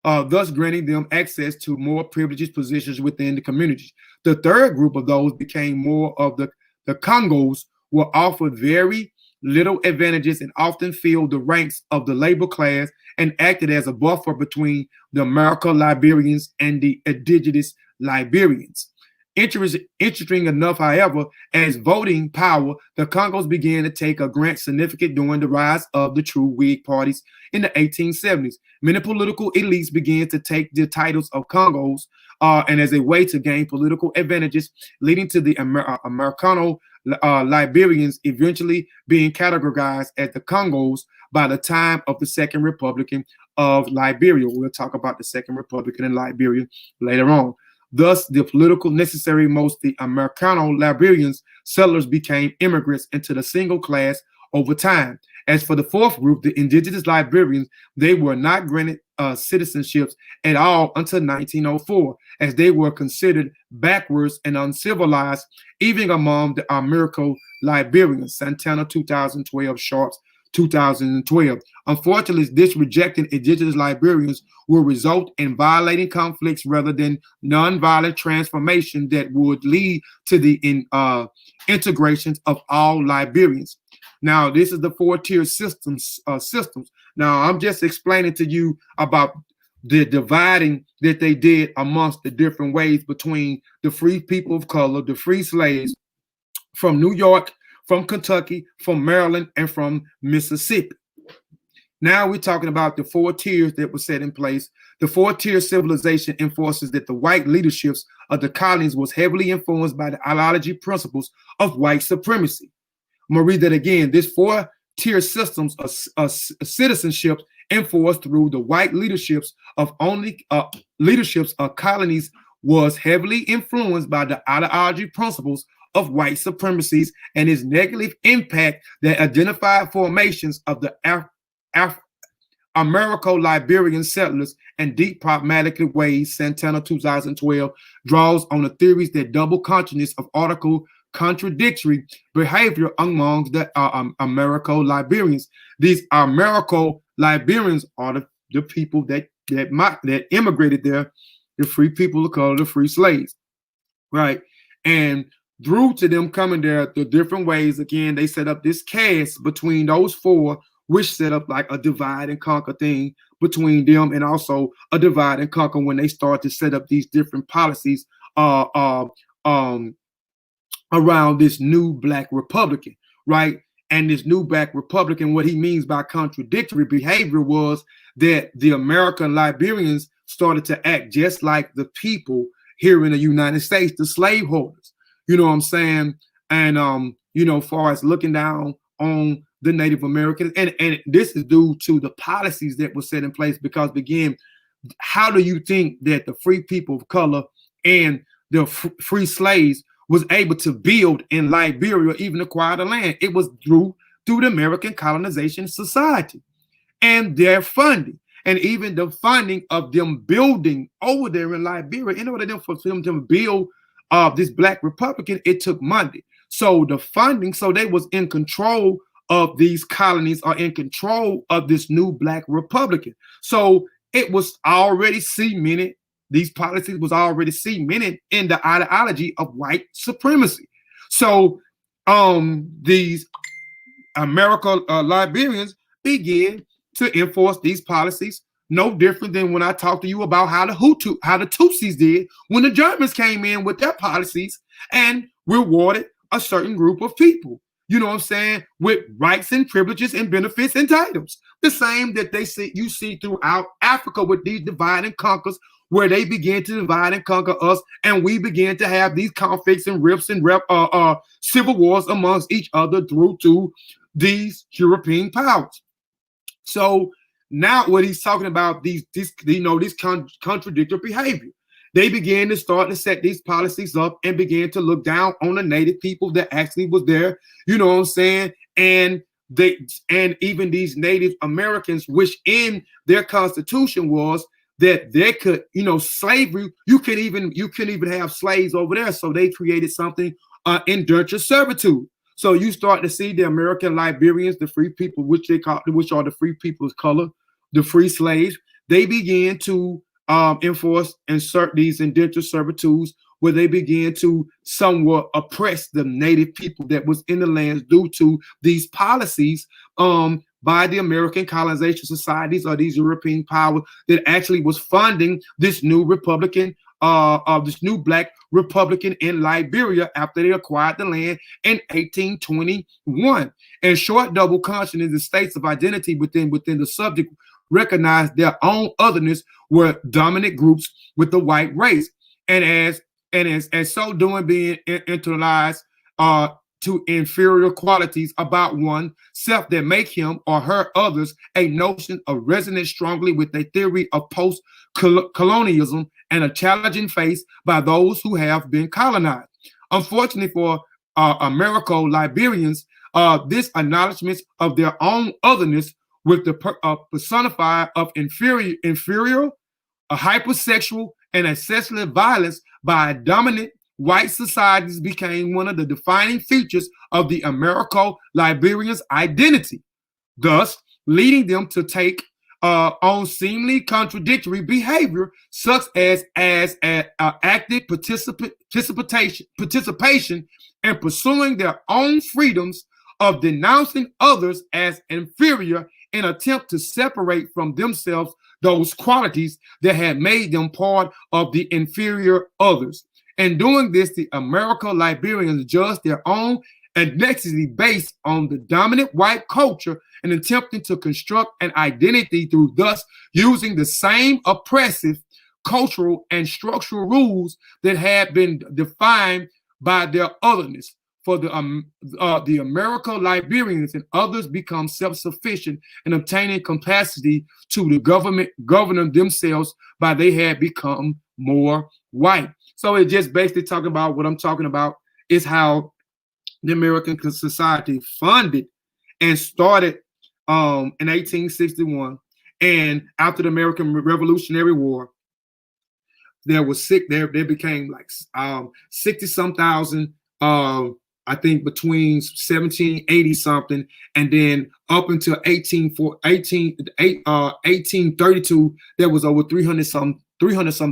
thus granting them access to more privileged positions within the communities. The third group of those became more of the Congos, were offered very little advantages and often filled the ranks of the labor class and acted as a buffer between the Americo-Liberians and the indigenous Liberians. Interesting enough, however, as voting power, the Congos began to take a grant significant during the rise of the true Whig parties in the 1870s. Many political elites began to take the titles of Congos and as a way to gain political advantages, leading to the Americano-Liberians eventually being categorized as the Congos by the time of the Second Republic of Liberia. We'll talk about the Second Republic in Liberia later on. Thus, the political necessary most the Americano-Liberians settlers became immigrants into the single class over time. As for the fourth group, the indigenous Liberians, they were not granted citizenships at all until 1904, as they were considered backwards and uncivilized, even among the Americo-Liberians. Santana 2012, Sharps 2012. Unfortunately, this rejecting indigenous Liberians will result in violating conflicts rather than nonviolent transformation that would lead to the integrations of all Liberians. Now, this is the four-tier systems. Now, I'm just explaining to you about the dividing that they did amongst the different ways between the free people of color, the free slaves from New York, from Kentucky, from Maryland, and from Mississippi. Now we're talking about the four tiers that were set in place. The four-tier civilization enforces that the white leaderships of the colonies was heavily influenced by the ideology principles of white supremacy. I'm going to read that again. This four-tier systems of citizenship enforced through the white leaderships of colonies was heavily influenced by the ideology principles of white supremacies and its negative impact that identified formations of the Americo-Liberian settlers and deep problematic ways. Santana 2012 draws on the theories that double consciousness of article contradictory behavior among the Americo-Liberians. These Americo-Liberians are the people that immigrated there, the free people of color, the free slaves, right? And through to them coming there, the different ways, again, they set up this caste between those four, which set up like a divide and conquer thing between them, and also a divide and conquer when they start to set up these different policies around this new Black Republican, right? And this new Black Republican, what he means by contradictory behavior was that the American Liberians started to act just like the people here in the United States, the slaveholders. You know what I'm saying? And, you know, far as looking down on the Native Americans. And this is due to the policies that were set in place, because, again, how do you think that the free people of color and the free slaves was able to build in Liberia, even acquire the land? It was through the American Colonization Society. and their funding. And even the funding of them building over there in Liberia, in order for them to build this Black Republican, it took money. So the funding, so they was in control of these colonies, or in control of this new Black Republican. So it was already cemented, these policies was already cemented in the ideology of white supremacy. So these Americo-Liberians began to enforce these policies, no different than when I talked to you about how the Tutsis did when the Germans came in with their policies and rewarded a certain group of people, you know what I'm saying, with rights and privileges and benefits and titles. The same that you see throughout Africa with these divide and conquers, where they began to divide and conquer us, and we began to have these conflicts and rifts and civil wars amongst each other through to these European powers. So now what he's talking about, this contradictory behavior. They began to start to set these policies up and began to look down on the native people that actually was there, you know what I'm saying? And even these Native Americans, which in their constitution was that they could, slavery, you couldn't even have slaves over there. So they created something, indentured servitude. So you start to see the American Liberians, the free people, which are the free people of color, the free slaves, they began to insert these indentured servitudes, where they began to somewhat oppress the native people that was in the lands due to these policies by the American Colonization Societies, or these European powers that actually was funding this new Republican, this new Black Republican in Liberia after they acquired the land in 1821. And short double consciousness, the states of identity within the subject recognized their own otherness were dominant groups with the white race, and as so doing being internalized to inferior qualities about one self that make him or her others, a notion of resonance strongly with a theory of post-colonialism and a challenging faced by those who have been colonized. Unfortunately for Americo-Liberians, this acknowledgement of their own otherness with the personifier of inferior, a hypersexual, and excessive violence by dominant white societies became one of the defining features of the Americo-Liberians' identity, thus leading them to take on seemingly contradictory behavior, such as active participation and pursuing their own freedoms of denouncing others as inferior in attempt to separate from themselves those qualities that had made them part of the inferior others. In doing this, the Americo-Liberians judged their own ethnicity based on the dominant white culture and attempting to construct an identity through thus using the same oppressive cultural and structural rules that had been defined by their otherness. For the Americo-Liberians and others become self-sufficient in obtaining capacity to the govern themselves by they had become more white. So it just basically talking about what I'm talking about is how the American society funded and started in 1861. And after the American Revolutionary War, there became like 60-some thousand, I think between 1780 something and then up until 1832, there was over 300 some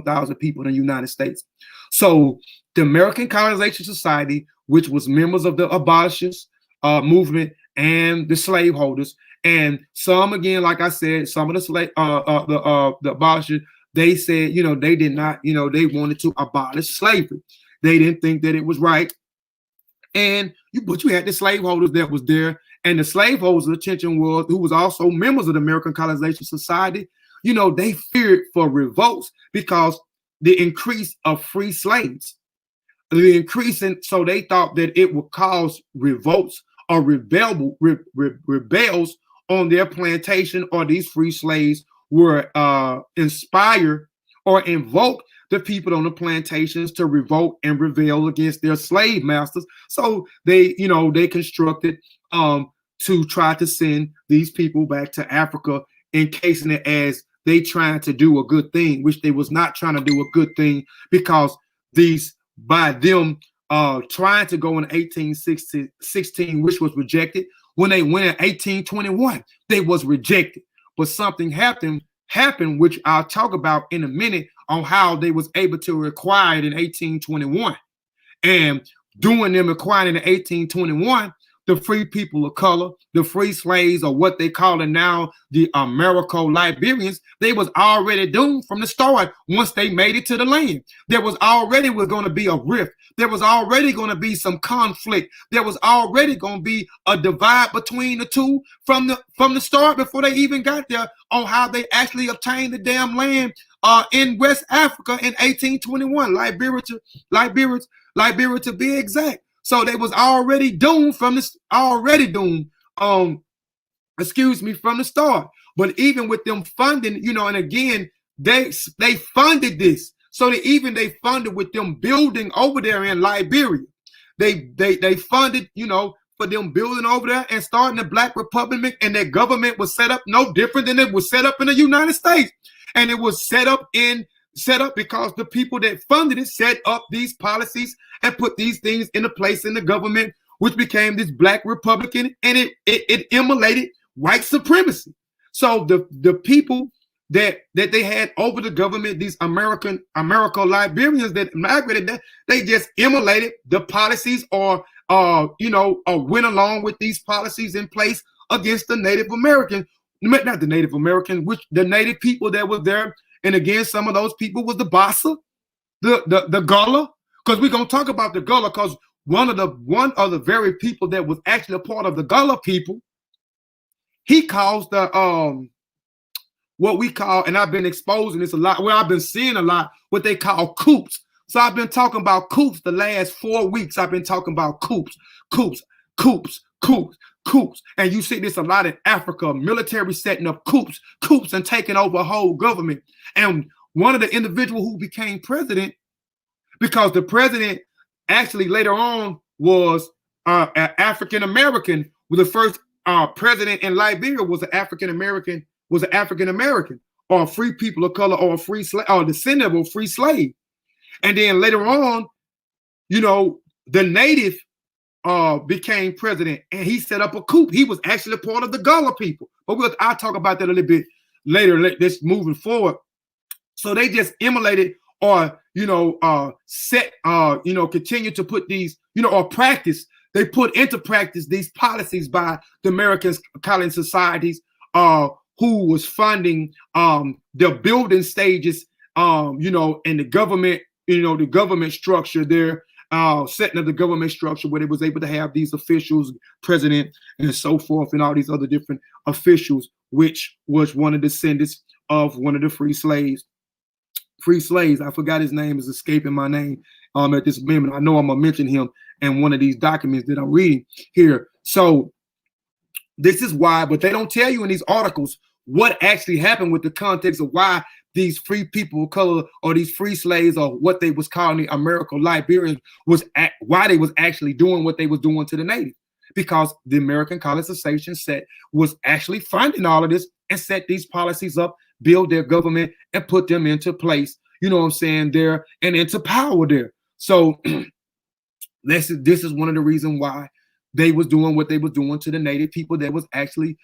thousand people in the United States. So the American Colonization Society, which was members of the abolitionists movement and the slaveholders, and some, again, like I said, some of the abolitionists, they said, they did not, they wanted to abolish slavery. They didn't think that it was right. But you had the slaveholders that was there, and the slaveholders' attention was, who was also members of the American Colonization Society, they feared for revolts because the increase of free slaves, so they thought that it would cause revolts or rebels on their plantation, or these free slaves were inspired or invoke the people on the plantations to revolt and rebel against their slave masters. So they constructed to try to send these people back to Africa encasing it as they trying to do a good thing, which they was not trying to do a good thing, because by them trying to go in 1816, which was rejected. When they went in 1821, they was rejected. But something happened, which I'll talk about in a minute, on how they was able to acquire it in 1821. And doing them acquiring in 1821, the free people of color, the free slaves, or what they call it now, the Americo-Liberians, they was already doomed from the start. Once they made it to the land, there was already going to be a rift. There was already going to be some conflict. There was already going to be a divide between the two from the start, before they even got there, on how they actually obtained the damn land in West Africa in 1821, Liberia to be exact. So they was already doomed from the start. But even with them funding, and again, they funded this. So they funded with them building over there in Liberia. They funded, for them building over there and starting the Black Republic, and their government was set up no different than it was set up in the United States. And it was set up because the people that funded it set up these policies and put these things into place in the government, which became this Black Republican, and it emulated white supremacy. So the people that they had over the government, these Americo-Liberians that migrated, they just emulated the policies, or went along with these policies in place against the Native American, not the Native American, which the Native people that was there. And again, some of those people was the Bassa, the Gola, because we're gonna talk about the Gola, because one of the very people that was actually a part of the Gola people, he caused the what we call, and I've been exposing this a lot, where I've been seeing a lot, what they call coups. So I've been talking about coups the last 4 weeks. I've been talking about coups. And you see this a lot in Africa, military setting up coups and taking over a whole government. And one of the individuals who became president, because the president actually later on was African American, was the first president in Liberia was an African American, or a free people of color, or a free slave, or descendant of a free slave. And then later on, the native became president, and he set up a coup. He was actually a part of the Gola people. But I'll talk about that a little bit later. Let's moving forward. So they just emulated, or continue to put these, or practice. They put into practice these policies by the American Colonization Societies, who was funding the building stages, and the government, the government structure there. Setting up the government structure where they was able to have these officials, president, and so forth, and all these other different officials, which was one of the descendants of one of the free slaves. I forgot his name, is escaping my name at this moment. I know I'm gonna mention him in one of these documents that I'm reading here. So this is why, but they don't tell you in these articles what actually happened with the context of why these free people of color, or these free slaves, or what they was calling the Americo-Liberians, why they was actually doing what they was doing to the native. Because the American Colonization was actually funding all of this and set these policies up, build their government, and put them into place, there, and into power there. So this is one of the reasons why they was doing what they was doing to the native people that was actually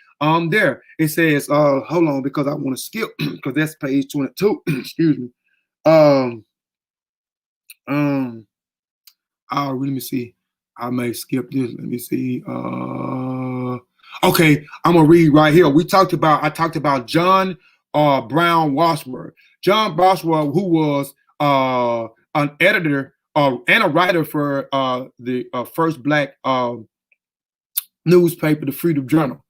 there. It says, hold on, because I want to skip, because that's page 22. Excuse me. Let me see. I may skip this. Let me see. Okay, I'm gonna read right here. I talked about John Brown Washburn. John Washburn, who was an editor and a writer for the first Black newspaper, the Freedom Journal.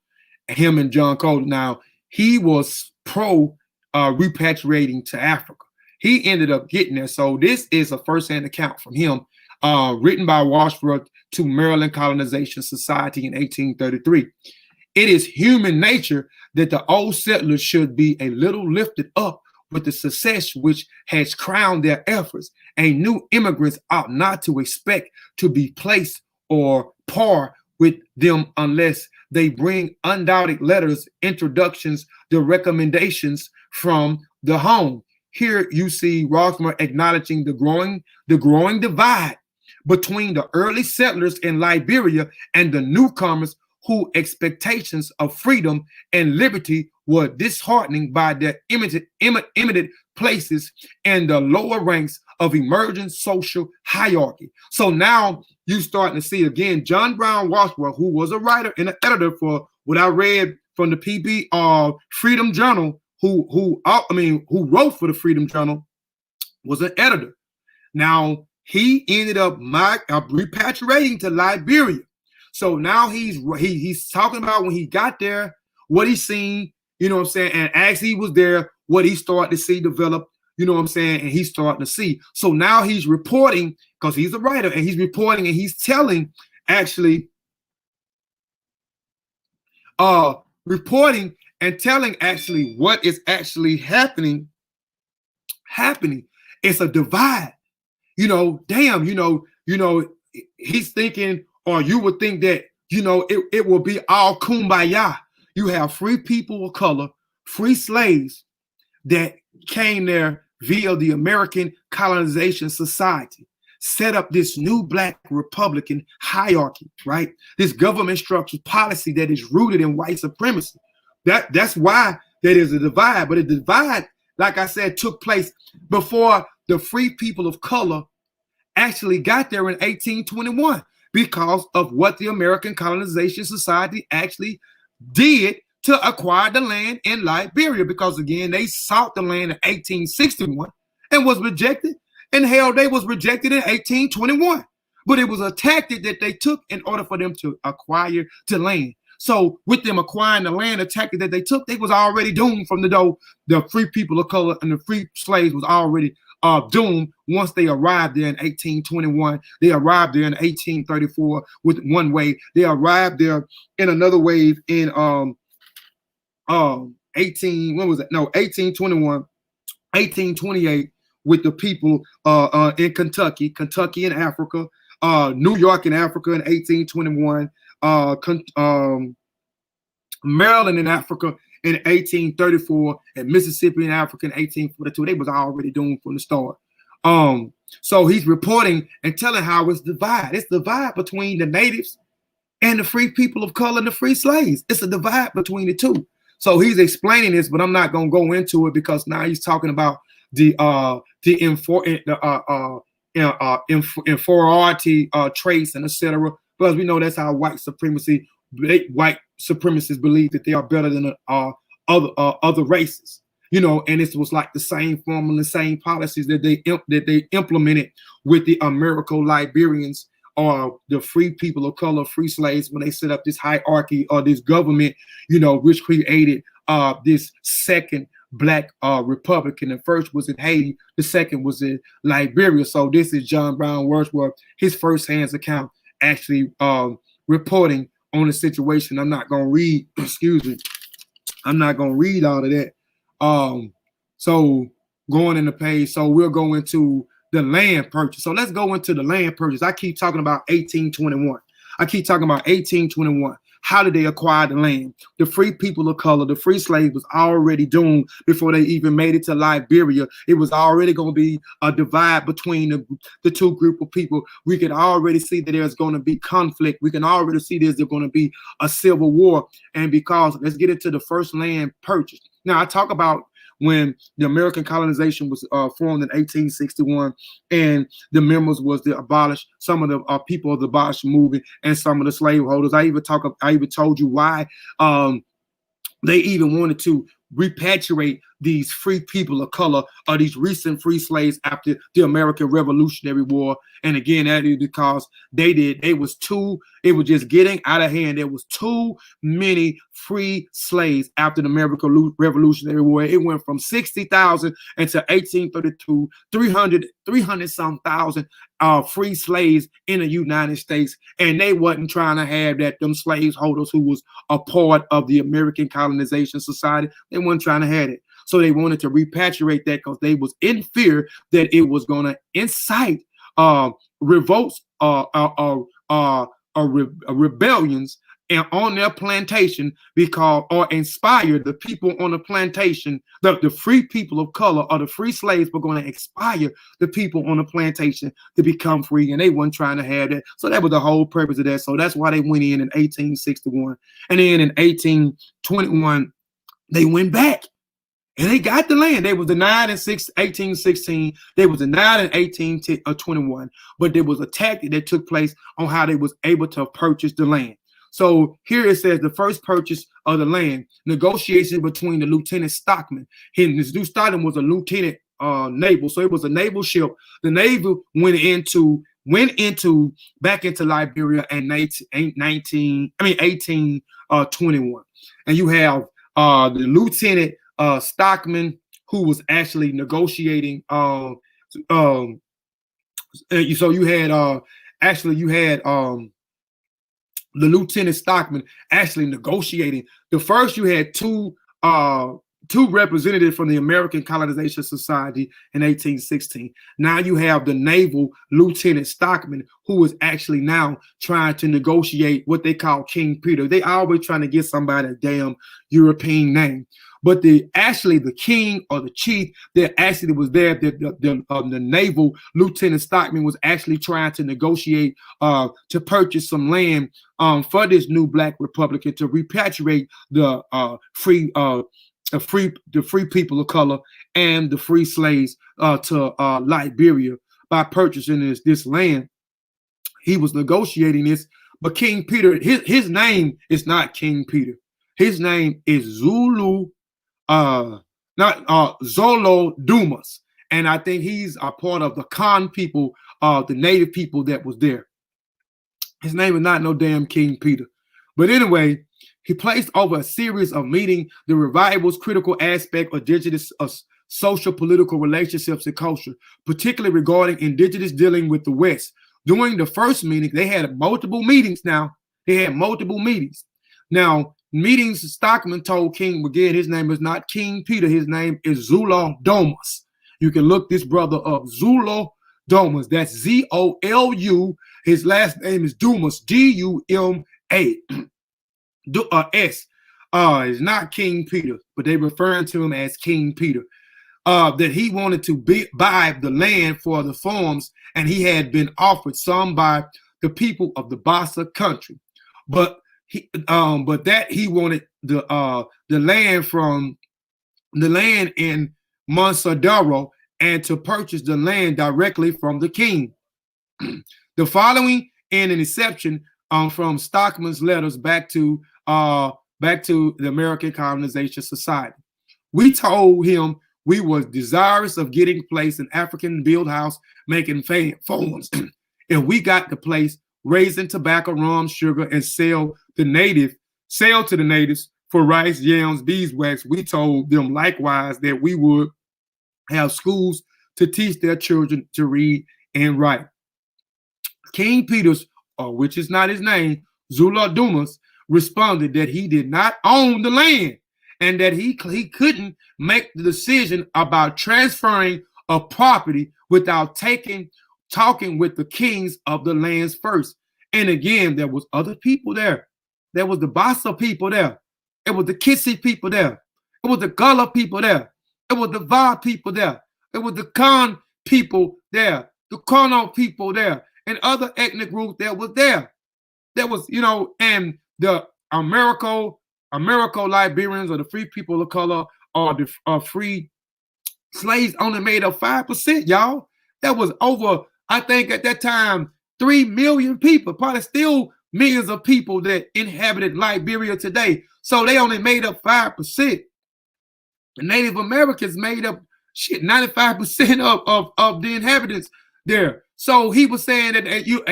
Him and John Colton. Now, he was pro repatriating to Africa. He ended up getting there. So this is a first-hand account from him, written by Washburn to Maryland Colonization Society in 1833. It is human nature that the old settlers should be a little lifted up with the success which has crowned their efforts. A new immigrants ought not to expect to be placed or par with them unless they bring undoubted letters, introductions, the recommendations from the home. Here you see Rossmer acknowledging the growing divide between the early settlers in Liberia and the newcomers whose expectations of freedom and liberty were disheartening by their imminent places in the lower ranks of emerging social hierarchy. So now you starting to see again John Brown Wadsworth, who was a writer and an editor for what I read from the PB Freedom Journal, who wrote for the Freedom Journal, was an editor. Now he ended up repatriating to Liberia. So now he's talking about when he got there, what he seen, you know what I'm saying, and as he was there, what he started to see develop, you know what I'm saying, and he's starting to see. So now he's reporting, because he's a writer, and he's reporting and he's telling actually reporting and telling actually what is actually happening. It's a divide. You know, damn, you know, he's thinking, or you would think that, you know, it will be all kumbaya. You have free people of color, free slaves that came there via the American Colonization Society, set up this new Black Republican hierarchy, right? This government structure policy that is rooted in white supremacy. That's why there is a divide. But a divide, like I said, took place before the free people of color actually got there in 1821 because of what the American Colonization Society actually did to acquire the land in Liberia. Because again, they sought the land in 1861 and was rejected. And hell, they was rejected in 1821. But it was a tactic that they took in order for them to acquire the land. So with them acquiring the land, the tactic that they took, they was already doomed from the door. The free people of color and the free slaves was already doomed once they arrived there in 1821. They arrived there in 1834 with one wave. They arrived there in another wave in 1821, 1828 with the people in Kentucky and Africa, New York and Africa in 1821, Maryland in Africa in 1834, and Mississippi and Africa in 1842. They was already doomed from the start. So he's reporting and telling how it's divided. It's divide between the natives and the free people of color and the free slaves. It's a divide between the two. So he's explaining this, but I'm not going to go into it because now he's talking about the inferiority traits and etc. Because we know that's how white supremacists believe that they are better than other races, you know. And it was like the same formula, the same policies that they implemented with the Americo-Liberians or the free people of color, free slaves, when they set up this hierarchy or this government, you know, which created this second Black Republic. And the first was in Haiti, the second was in Liberia. So this is John Brown Wadsworth, his first-hand account, actually reporting on the situation. I'm not going to read, excuse me, I'm not going to read all of that. So going in the page, so we'll go into the land purchase. So let's go into the land purchase. I keep talking about 1821. I keep talking about 1821. How did they acquire the land? The free people of color, the free slaves was already doomed before they even made it to Liberia. It was already going to be a divide between the two group of people. We can already see that there's going to be conflict. We can already see there's going to be a civil war. And because, let's get into the first land purchase. Now, I talk about when the American colonization was formed in 1861, and the members was to abolish some of the people of the abolish movement and some of the slaveholders. I even told you why they even wanted to repatriate these free people of color or these recent free slaves after the American Revolutionary War. And again, that is because it was just getting out of hand. There was too many free slaves after the American Revolutionary War. It went from 60,000 until 1832, 300 some thousand free slaves in the United States. And they wasn't trying to have that, them slaveholders who was a part of the American Colonization Society, they weren't trying to have it. So they wanted to repatriate that because they was in fear that it was going to incite revolts, rebellions and on their plantation because or inspired the people on the plantation, the free people of color or the free slaves were going to inspire the people on the plantation to become free, and they weren't trying to have that. So that was the whole purpose of that. So that's why they went in 1861, and then in 1821 they went back. And they got the land. They was denied in 1816. They was denied in 1821. But there was a tactic that took place on how they was able to purchase the land. So here it says the first purchase of the land, negotiation between the Lieutenant Stockman. This new Stockman was a lieutenant naval. So it was a naval ship. The Navy went into back into Liberia in 1821. And you have the Lieutenant Stockman, who was actually negotiating. So you had the Lieutenant Stockman actually negotiating. The first you had two representatives from the American Colonization Society in 1816. Now you have the naval Lieutenant Stockman, who is actually now trying to negotiate what they call King Peter. They always trying to get somebody a damn European name. But the king or the chief that actually was there, the naval Lieutenant Stockman was actually trying to negotiate to purchase some land for this new Black Republican to repatriate the free people of color and the free slaves to Liberia by purchasing this land. He was negotiating this, but King Peter, his name is not King Peter. His name is Zolo Dumas, and I think he's a part of the Kahn people, the native people that was there. His name is not no damn King Peter. But anyway, he placed over a series of meeting the revival's critical aspect of indigenous social political relationships and culture, particularly regarding indigenous dealing with the West. During the first meeting, they had multiple meetings. Now, Stockman told King, again, his name is not King Peter. His name is Zolo Dumas. You can look this brother up, Zolo Dumas. That's Z-O-L-U. His last name is Dumas, D-U-M-A. S. It's not King Peter, but they referring to him as King Peter. That he wanted to buy the land for the farms, and he had been offered some by the people of the Bassa country. But he wanted the land in Monsadero and to purchase the land directly from the king. The following in an exception from Stockman's letters back to the American Colonization Society. We told him we was desirous of getting place in African build house making phones. If we got the place, raising tobacco, rum, sugar, and sell to the natives for rice, yams, beeswax. We told them likewise that we would have schools to teach their children to read and write. King Peters, which is not his name, Zolo Dumas, responded that he did not own the land and that he couldn't make the decision about transferring a property without talking with the kings of the lands first. And again, there was other people there. There was the Bassa people there. It was the Piesie people there. It was the Gola people there. It was the Va people there. It was the Kahn people there. The Kono people there. And other ethnic groups that was there. There was, and the Americo-Liberians or the free people of color or the free slaves only made up 5%, y'all. That was over, I think at that time, 3 million people, probably still millions of people that inhabited Liberia today. So they only made up 5%. The Native Americans made up 95% of the inhabitants there. So he was saying that you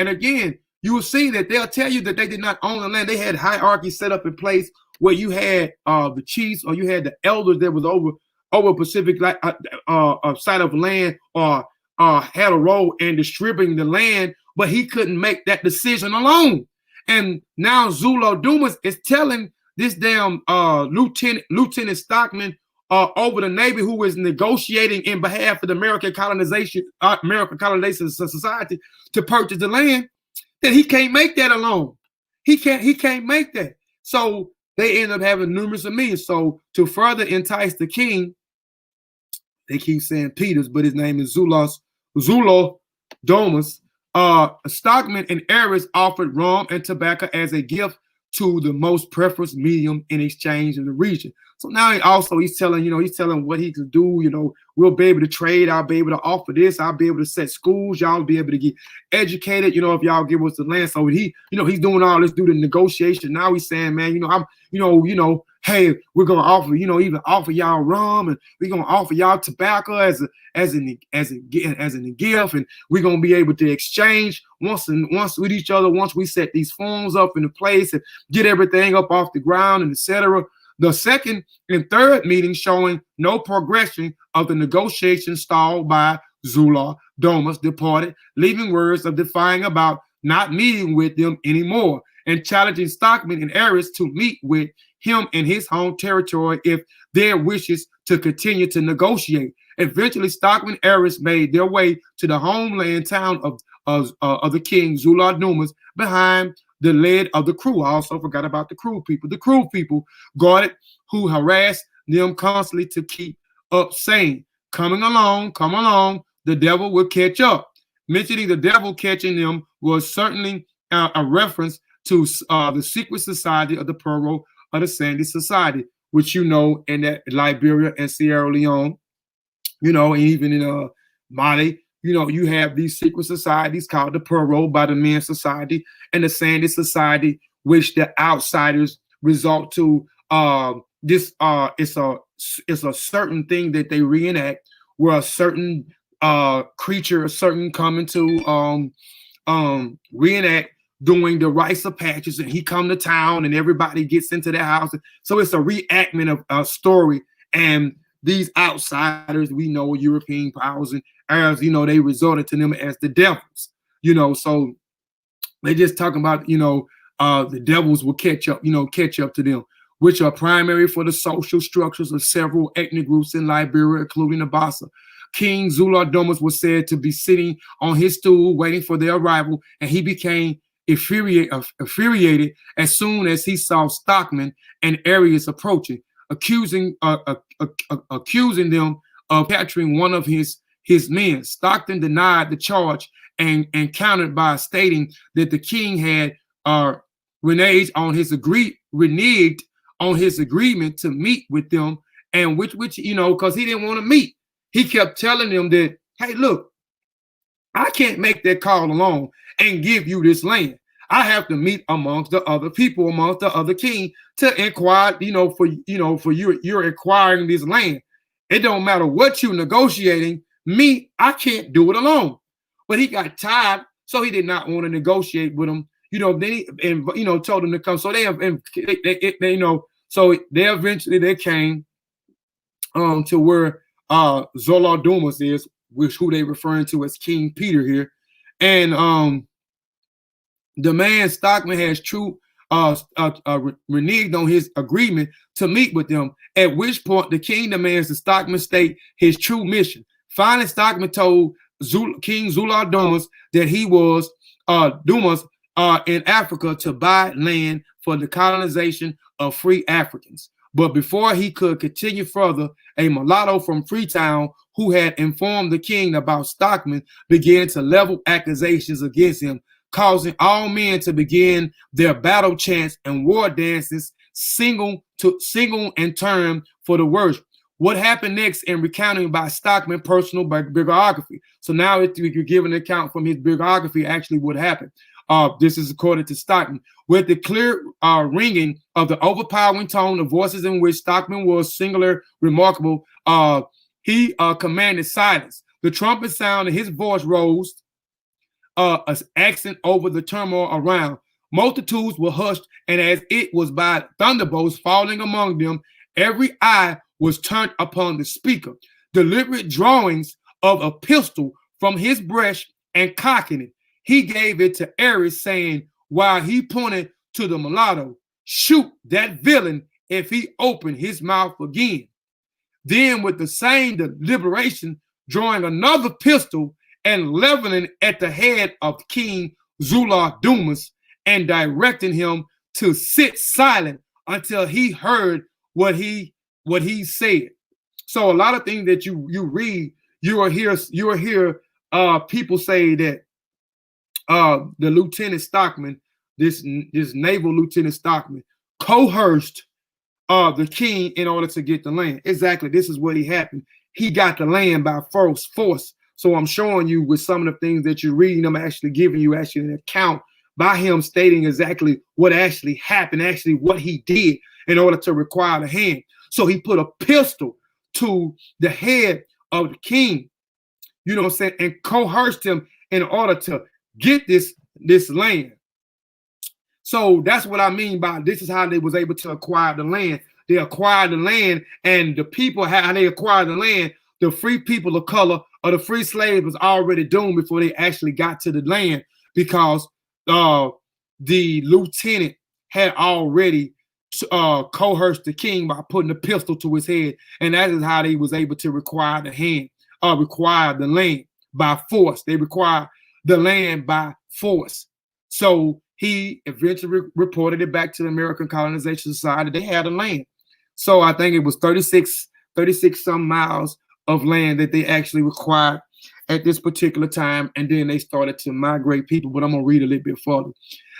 will see that they'll tell you that they did not own the land. They had hierarchy set up in place where you had the chiefs or you had the elders that was over Pacific side of land or had a role in distributing the land, but he couldn't make that decision alone. And now Zolo Dumas is telling this damn Lieutenant Stockman over the Navy, who is negotiating in behalf of the American Colonization Society to purchase the land, that he can't make that alone. He can't make that. So they end up having numerous of meetings. So to further entice the king, they keep saying Peters, but his name is Zulo Domus. Stockman and heiress offered rum and tobacco as a gift to the most preference medium in exchange in the region. So now he's telling what he could do. We'll be able to trade. I'll be able to offer this. I'll be able to set schools. Y'all will be able to get educated. If y'all give us the land. So he's doing all this, do the negotiation. Now he's saying, man, hey, we're gonna offer, even offer y'all rum, and we're gonna offer y'all tobacco as a gift, and we're gonna be able to exchange once with each other once we set these forms up in the place and get everything up off the ground and etc. The second and third meeting showing no progression of the negotiation stalled by Zula Domus departed, leaving words of defying about not meeting with them anymore and challenging Stockman and heiress to meet with him in his home territory if their wishes to continue to negotiate. Eventually, Stockman and heiress made their way to the homeland town of the king, Zula Domus, behind the lead of the crew. I also forgot about the crew people. The crew people guarded who harassed them constantly to keep up saying, come along, the devil will catch up. Mentioning the devil catching them was certainly a reference to the secret society of the Pearl of the Sandy Society, which in that Liberia and Sierra Leone, and even in Mali, you have these secret societies called the Pearl by the Men Society and the Sandy Society, which the outsiders resort to. It's a certain thing that they reenact, where a certain creature, a certain coming to reenact doing the rites of passage, and he come to town and everybody gets into their house. So it's a reenactment of a story. And these outsiders, we know, European powers and Arabs, they resorted to them as the devils, so they just talking about, the devils will catch up to them, which are primary for the social structures of several ethnic groups in Liberia, including the Bassa. King Zula Domus was said to be sitting on his stool waiting for their arrival, and he became infuriated as soon as he saw Stockman and Arias approaching, accusing them of capturing one of his men. Stockton denied the charge and countered by stating that the king had reneged on his agreement to meet with them, and which because he didn't want to meet. He kept telling them that, hey, look, I can't make that call alone and give you this land. I have to meet amongst the other people, amongst the other king, to inquire, for you're acquiring this land. It don't matter what you're negotiating. Me, I can't do it alone. But he got tired, so he did not want to negotiate with him. Then he told them to come. So they eventually came to where Zola Dumas is, who they referring to as King Peter here, and the man Stockman has reneged on his agreement to meet with them, at which point the king demands that Stockman state his true mission. Finally, Stockman told King Zula Domus that he was in Africa to buy land for the colonization of free Africans. But before he could continue further, a mulatto from Freetown who had informed the king about Stockman began to level accusations against him, causing all men to begin their battle chants and war dances, single in turn for the worst. What happened next in recounting by Stockman personal biography. So now if you give an account from his biography, actually what happened. This is according to Stockman. With the clear ringing of the overpowering tone of voices in which Stockman was singular remarkable, he commanded silence. The trumpet sound and his voice rose, as accent over the turmoil around. Multitudes were hushed, and as it was by thunderbolts falling among them, every eye was turned upon the speaker. Deliberate drawings of a pistol from his breast and cocking it, he gave it to Aries, saying, while he pointed to the mulatto, shoot that villain if he opened his mouth again. Then with the same deliberation, drawing another pistol and leveling at the head of King Zulu Dumas and directing him to sit silent until he heard what he said. So a lot of things that you read, you will hear people say that the Lieutenant Stockman, this naval Lieutenant Stockman, coerced the king in order to get the land. Exactly, this is what happened. He got the land by force. So I'm showing you with some of the things that you're reading, I'm actually giving you actually an account by him stating exactly what actually happened, actually what he did in order to require the hand. So he put a pistol to the head of the king, you know what I'm saying, and coerced him in order to get this land. So that's what I mean by this is how they was able to acquire the land. They acquired the land, and the people, how they acquired the land, the free people of color or the free slaves was already doomed before they actually got to the land, because the lieutenant had already coerced the king by putting a pistol to his head, and that is how they was able to require the land by force. They required the land by force. So he eventually reported it back to the American Colonization Society. They had a land. So I think it was 36 some miles of land that they actually required at this particular time. And then they started to migrate people, but I'm going to read a little bit further.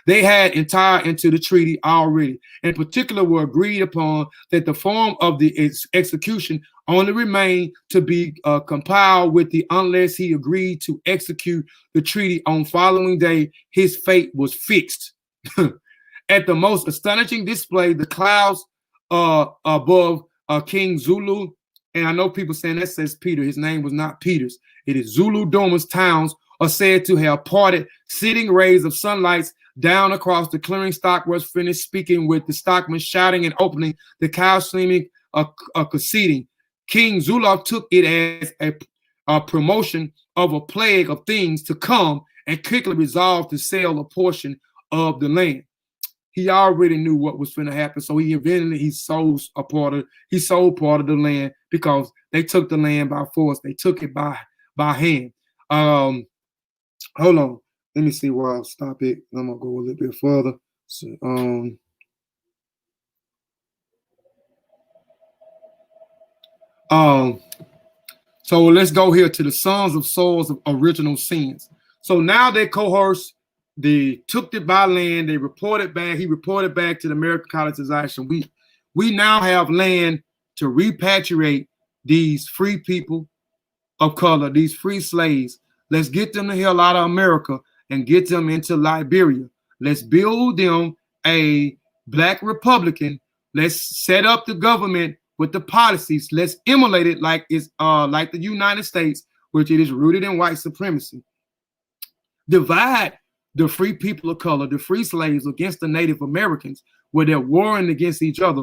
They had entered into the treaty already. In particular, were agreed upon that the form of the execution only remained to be compiled with the unless he agreed to execute the treaty on following day, his fate was fixed. At the most astonishing display, the clouds above King Zulu, and I know people saying that says Peter. His name was not Peter's. It is Zulu Doma's towns are said to have parted, sitting rays of sunlight down across the clearing. Stock was finished speaking with the stockman, shouting and opening the cow seeming conceding. King Zulu took it as a promotion of a plague of things to come and quickly resolved to sell a portion of the land. He already knew what was going to happen, so he sold part of the land because they took the land by force. They took it by hand. Hold on, let me see where I'll stop it. I'm gonna go a little bit further. So let's go here to the sons of Saul's original sins. So now they coerced. They took it by land. They reported back. He reported back to the American Colonization. We now have land to repatriate these free people of color, these free slaves. Let's get them the hell out of America and get them into Liberia. Let's build them a black republican. Let's set up the government with the policies. Let's emulate it like it's like the United States, which it is rooted in white supremacy. Divide the free people of color, the free slaves, against the Native Americans, where they're warring against each other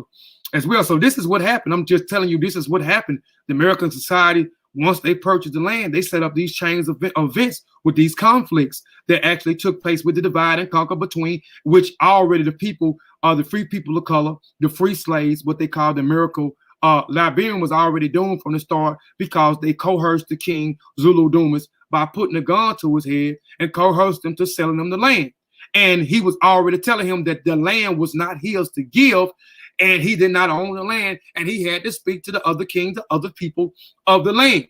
as well. So this is what happened. I'm just telling you, this is what happened. The American society, once they purchased the land, they set up these chains of events with these conflicts that actually took place with the divide and conquer between which already the people, the free people of color, the free slaves, what they call the Americo-Liberian was already doomed from the start because they coerced the king Zulu Dumas by putting a gun to his head and coerced him to selling him the land. And he was already telling him that the land was not his to give, and he did not own the land, and he had to speak to the other kings, the other people of the land.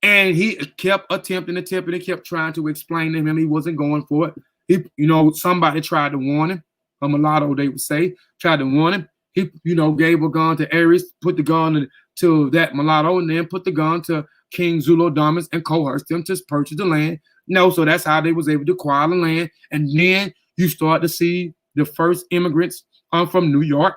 And he kept attempting, and kept trying to explain to him he wasn't going for it. Somebody tried to warn him. A mulatto, they would say, tried to warn him. He, gave a gun to Aries, put the gun to that mulatto, and then put the gun to King Zulu Dumas and coerced them to purchase the land. So that's how they was able to acquire the land. And then you start to see the first immigrants from New York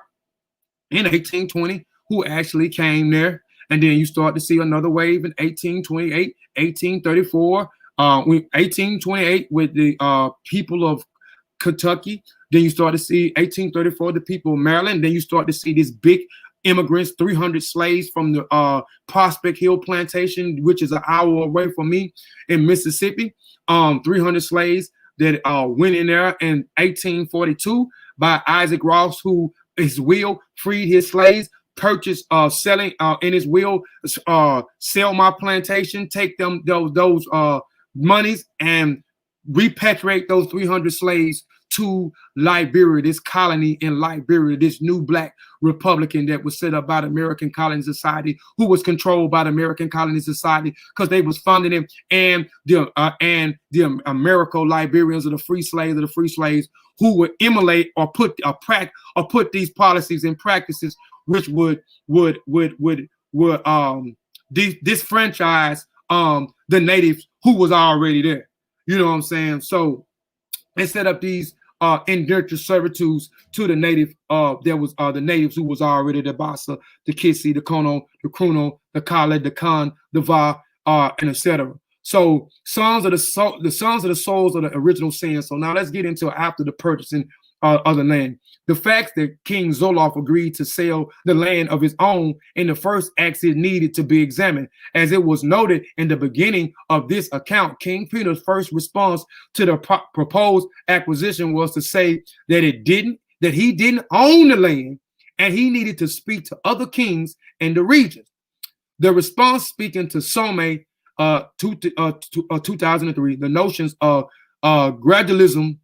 in 1820 who actually came there. And then you start to see another wave in 1828, 1834, 1828 with the people of Kentucky. Then you start to see 1834 the people of Maryland. Then you start to see these big immigrants, 300 slaves from the Prospect Hill plantation, which is an hour away from me in Mississippi. 300 slaves that went in there in 1842 by Isaac Ross, who his will freed his slaves, purchased selling in his will sell my plantation, take them those monies and repatriate those 300 slaves to Liberia, this colony in Liberia, this new black republican that was set up by the American Colonization Society, who was controlled by the American Colonization Society because they was funding it, and the Americo-Liberians, or the free slaves, who would emulate or put these policies and practices which would disfranchise the natives who was already there. You know what I'm saying? So they set up these indentured servitudes to the native. There was the natives who was already the Bassa, the Piesie, the Kono, the Kruno, the Kale, the Kahn, the Va, and etc. So sons of the souls of the original sin. So now let's get into after the purchasing of the land. The fact that King Zoloff agreed to sell the land of his own in the first acts is needed to be examined. As it was noted in the beginning of this account, King Peter's first response to the proposed acquisition was to say that he didn't own the land, and he needed to speak to other kings in the region. The response, speaking to Some 2003, the notions of gradualism,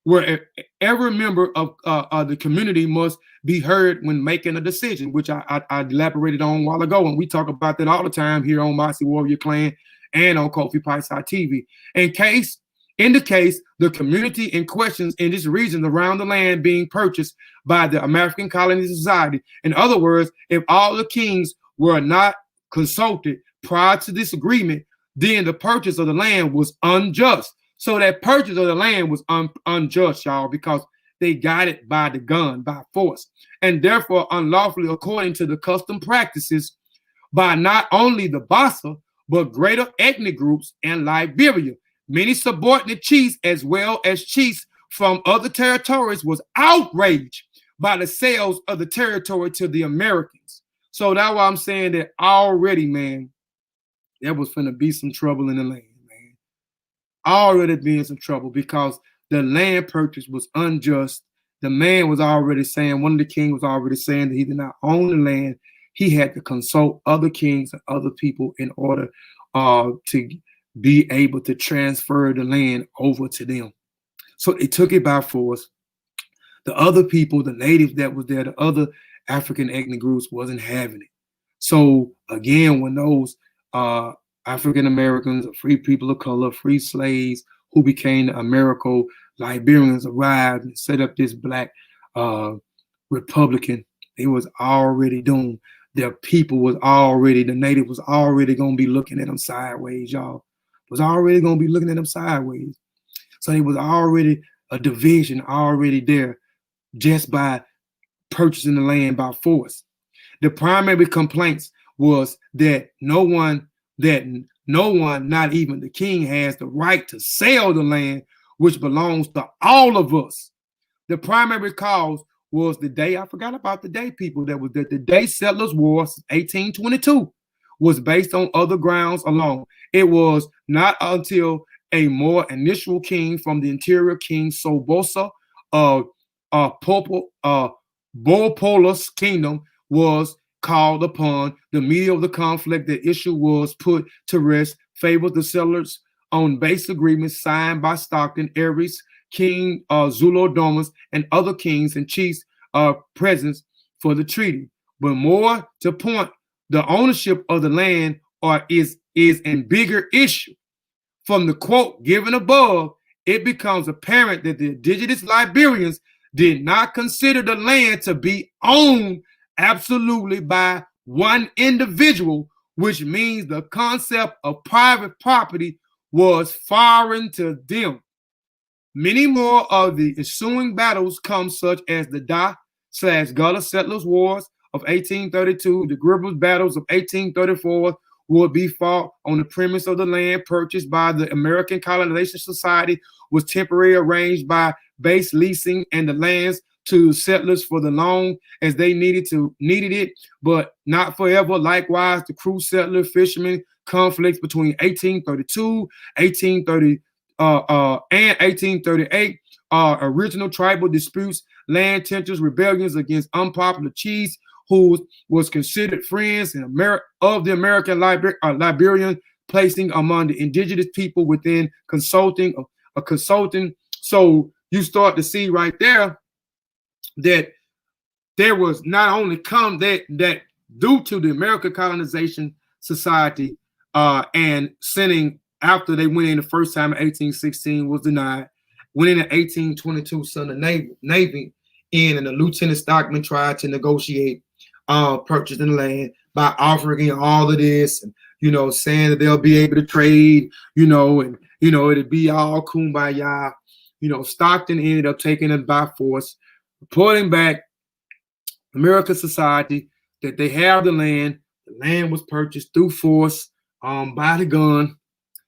where every member of the community must be heard when making a decision, which I elaborated on a while ago, and we talk about that all the time here on Mossi Warrior Clan and on Kofi Piesie TV. In the case, the community in questions in this region around the land being purchased by the American Colonization Society. In other words, if all the kings were not consulted prior to this agreement, then the purchase of the land was unjust. So that purchase of the land was unjust, y'all, because they got it by the gun, by force, and therefore unlawfully according to the custom practices by not only the Bassa, but greater ethnic groups in Liberia. Many subordinate chiefs, as well as chiefs from other territories, was outraged by the sales of the territory to the Americans. So that's why I'm saying that already, man, there was finna be some trouble in the land. Already being some trouble because the land purchase was unjust. The man was already saying, one of the kings was already saying that he did not own the land. He had to consult other kings and other people in order to be able to transfer the land over to them. So they took it by force. The other people, the natives that was there, the other African ethnic groups wasn't having it. So again, when those African Americans, free people of color, free slaves who became the Americo-Liberians arrived and set up this black republican, they was already doomed. Their people was already, the native was already going to be looking at them sideways, y'all. Was already going to be looking at them sideways. So it was already a division already there just by purchasing the land by force. The primary complaints was that no one, not even the king, has the right to sell the land, which belongs to all of us. The primary cause was the day, I forgot about the day, people, that was that the day settlers' wars, 1822, was based on other grounds alone. It was not until a more initial king from the interior, King Sobosa, Bopolus kingdom, was called upon. The media of the conflict, the issue was put to rest, favored the settlers on base agreements signed by Stockton, Aries, King Zulodomus, and other kings and chiefs present for the treaty. But more to point, the ownership of the land is a bigger issue. From the quote given above, it becomes apparent that the indigenous Liberians did not consider the land to be owned absolutely by one individual, which means the concept of private property was foreign to them. Many more of the ensuing battles come, such as the Da/Gola settlers wars of 1832, the Gribbles battles of 1834, would be fought on the premise of the land purchased by the American Colonization Society was temporarily arranged by base leasing and the lands to settlers for the long as they needed it, but not forever. Likewise, the crew settler fishermen conflicts between 1832, 1830, and 1838, original tribal disputes, land tensions, rebellions against unpopular chiefs who was considered friends of the American Liberian placing among the indigenous people within consulting, a consulting. So you start to see right there that there was not only that due to the American Colonization Society and sending after they went in the first time in 1816 was denied, went in 1822, sent the Navy in, and the Lieutenant Stockman tried to negotiate purchasing land by offering all of this, and saying that they'll be able to trade, and it'd be all kumbaya. Stockton ended up taking it by force, reporting back American society that they have the land. The land was purchased through force by the gun.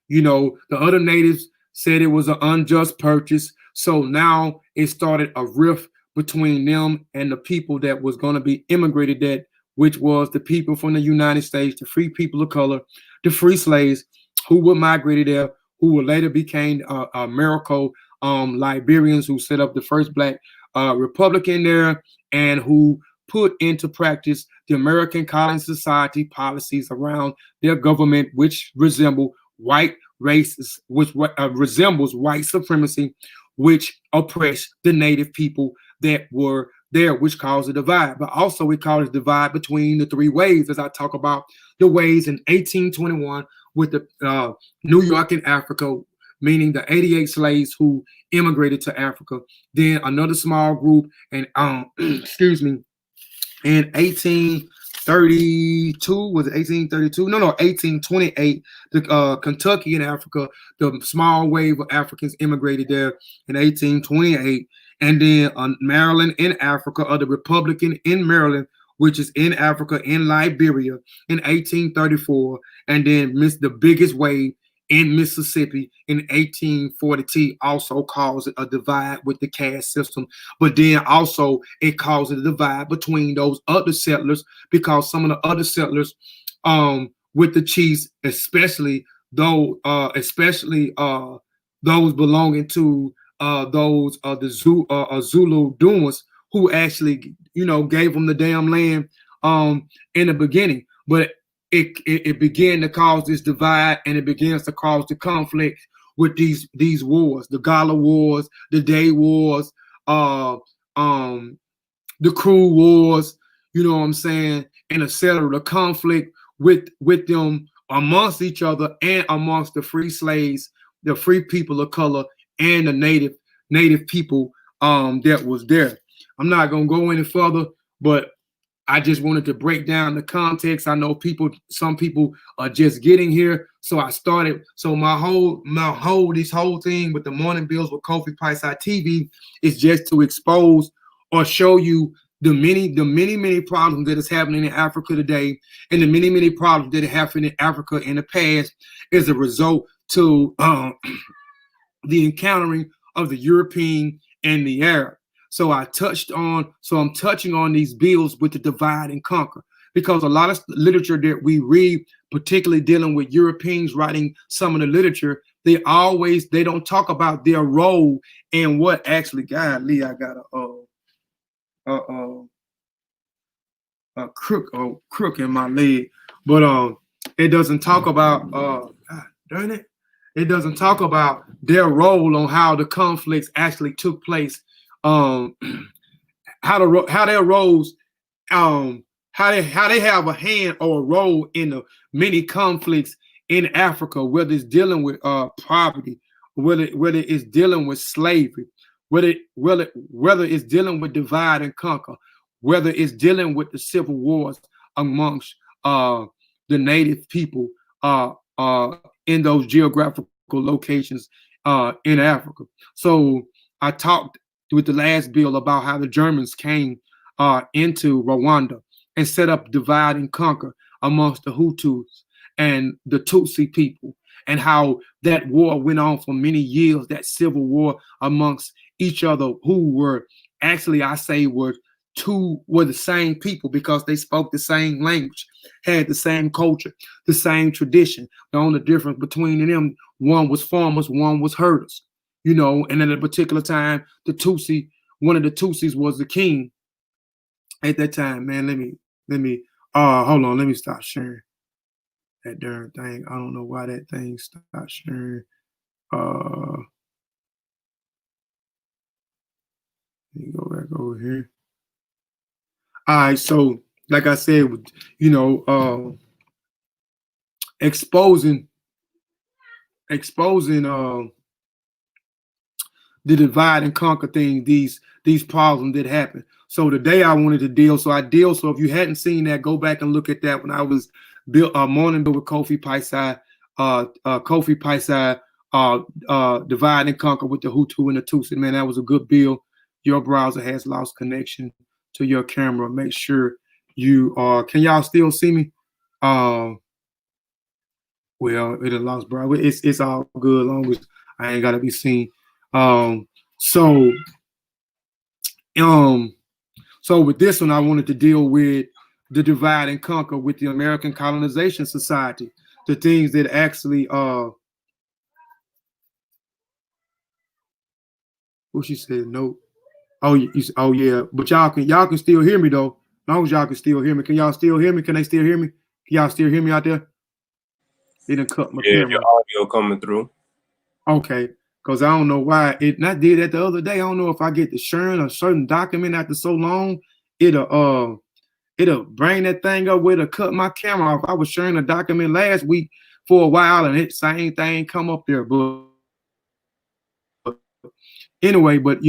The other natives said it was an unjust purchase. So now it started a rift between them and the people that was going to be immigrated, that which was the people from the United States, the free people of color, the free slaves who were migrated there, who would later became Americo-Liberians, who set up the first black republic in there, and who put into practice the American Colonization Society policies around their government, which resemble white races, which resembles white supremacy, which oppress the native people that were there, which caused a divide. But also it caused a divide between the three waves, as I talk about the waves in 1821 with the New York and Africa, meaning the 88 slaves who immigrated to Africa. Then another small group, and excuse me, in 1832, was it 1832? No, 1828, the Kentucky and Africa, the small wave of Africans immigrated there in 1828. And then Maryland in Africa, or the Republican in Maryland, which is in Africa, in Liberia, in 1834. And then the biggest wave in Mississippi in 1842 also caused a divide with the caste system. But then also it caused a divide between those other settlers, because some of the other settlers with the chiefs, especially those belonging to the Zulu Dumas, who actually gave them the damn land in the beginning. But it began to cause this divide, and it begins to cause the conflict with these wars, the Gola wars, the Day wars, the Crew wars, you know what I'm saying, and etc. The conflict with them amongst each other and amongst the free slaves, the free people of color, and the native people that was there. I'm not gonna go any further, but I just wanted to break down the context. I know some people are just getting here, so I started. So this whole thing with the Morning Bills with Kofi Piesie TV is just to expose or show you the many problems that is happening in Africa today, and the many problems that happened in Africa in the past as a result to the encountering of the European and the Arab. So I'm touching on these bills with the divide and conquer, because a lot of literature that we read, particularly dealing with Europeans writing some of the literature, they don't talk about their role in what actually, God, Lee, I got a crook in my leg, but it doesn't talk about God darn it. It doesn't talk about their role on how the conflicts actually took place, how their roles, how they have a hand or a role in the many conflicts in Africa, whether it's dealing with poverty, whether it's dealing with slavery, whether it's dealing with divide and conquer, whether it's dealing with the civil wars amongst the native people in those geographical locations in Africa. So I talked with the last bill about how the Germans came into Rwanda and set up divide and conquer amongst the Hutus and the Tutsi people, and how that war went on for many years, that civil war amongst each other, who were actually, I say, were the same people, because they spoke the same language, had the same culture, the same tradition. The only difference between them, one was farmers, one was herders, and at a particular time, one of the Tutsis was the king at that time. Man, let me hold on, let me stop sharing. that darn thing. I don't know why that thing stopped sharing. Let me go back over here. All right, so like I said, you know, exposing the divide and conquer thing, these problems that happen. So today I wanted to deal. So if you hadn't seen that, go back and look at that when I was morning with Kofi Piesie, Kofi Piesie, divide and conquer with the Hutu and the Tutsi. Man, that was a good bill. Your browser has lost connection to your camera. Make sure you can y'all still see me? Well, it lost, bro. It's all good as long as I ain't gotta be seen. So with this one, I wanted to deal with the divide and conquer with the American Colonization Society, the things that actually what she said, no. Oh, yeah, but y'all can still hear me though. As long as y'all can still hear me. Can y'all still hear me? Can they still hear me? Can y'all still hear me out there? They didn't cut my camera. Your audio coming through. Okay, because I don't know why I did that the other day. I don't know if I get to sharing a certain document after so long, it'll bring that thing up where to cut my camera off. I was sharing a document last week for a while, and it same thing come up there. But anyway, but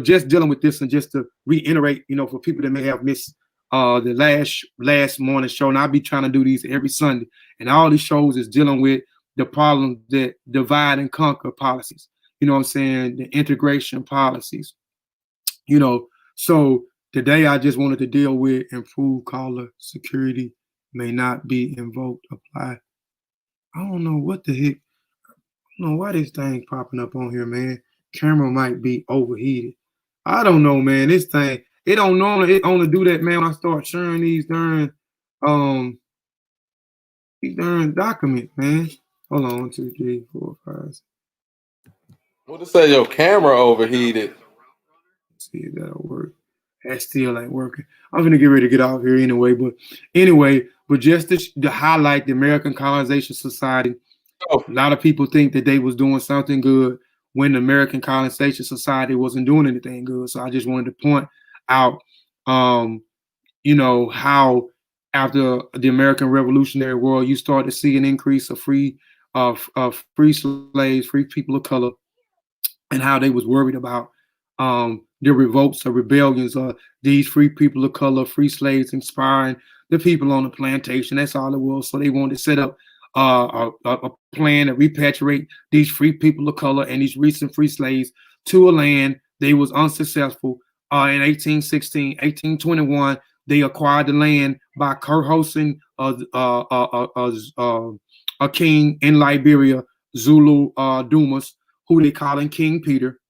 just dealing with this and just to reiterate, for people that may have missed the last morning show, and I'll be trying to do these every Sunday, and all these shows is dealing with the problem that divide and conquer policies. You know what I'm saying? The integration policies. So today I just wanted to deal with improved caller security may not be invoked. Apply. I don't know what the heck. I don't know why this thing popping up on here, man. Camera might be overheated. I don't know, man. This thing, it only do that, man, when I start sharing these darn documents, man. Hold on, 1, 2, 3, 4, 5. What to say? Your camera overheated. Let's see if that'll work. That still ain't working. I'm gonna get ready to get out here anyway. But just to highlight the American Colonization Society, a lot of people think that they was doing something good when the American Colonization Society wasn't doing anything good. So I just wanted to point out, how after the American Revolutionary War, you start to see an increase of free slaves, free people of color, and how they was worried about the revolts or rebellions of these free people of color, free slaves, inspiring the people on the plantation. That's all it was. So they wanted to set up a plan to repatriate these free people of color and these recent free slaves to a land. They was unsuccessful. In 1821, they acquired the land by coercing a king in Liberia, Zulu Dumas, who they calling King Peter.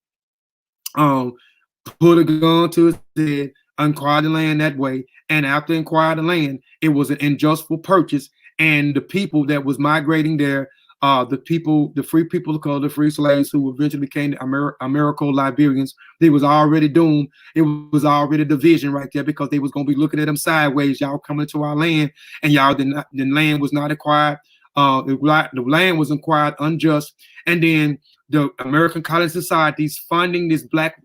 Put a gun to his head, acquired the land that way, and after acquired the land, it was an unjustful purchase, and the people that was migrating there, the free people of color, the free slaves who eventually became the Americo-Liberians, they was already doomed. It was already division right there because they was going to be looking at them sideways. Y'all coming to our land, and y'all the land was not acquired. The land was acquired unjust, and then the American Colonization Societies funding this black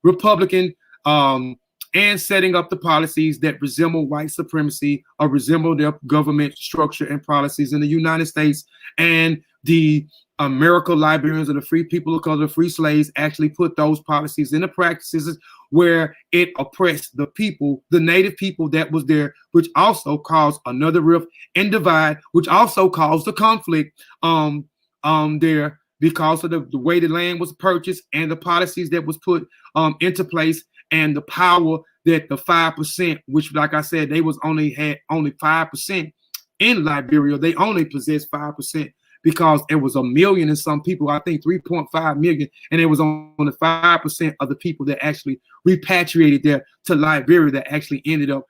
Republican and setting up the policies that resemble white supremacy or resemble their government structure and policies in the United States. And the Americo-Liberians or the free people of color, the free slaves, actually put those policies into practices where it oppressed the people, the native people that was there, which also caused another rift and divide, which also caused the conflict there because of the way the land was purchased and the policies that was put into place and the power that the 5%, which like I said, they had only 5% in Liberia. They only possessed 5% because it was 1 million and some people, I think 3.5 million, and it was only 5% of the people that actually repatriated there to Liberia that actually ended up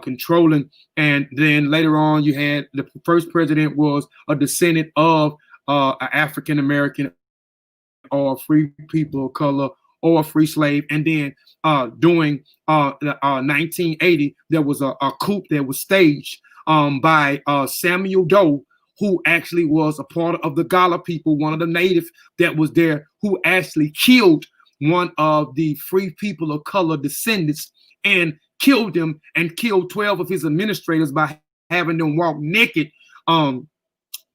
controlling. And then later on, you had the first president was a descendant of an African American or free people of color or a free slave. And then during 1980, there was a coup that was staged by Samuel Doe, who actually was a part of the Gola people, one of the natives that was there, who actually killed one of the free people of color descendants and killed him and killed 12 of his administrators by having them walk naked through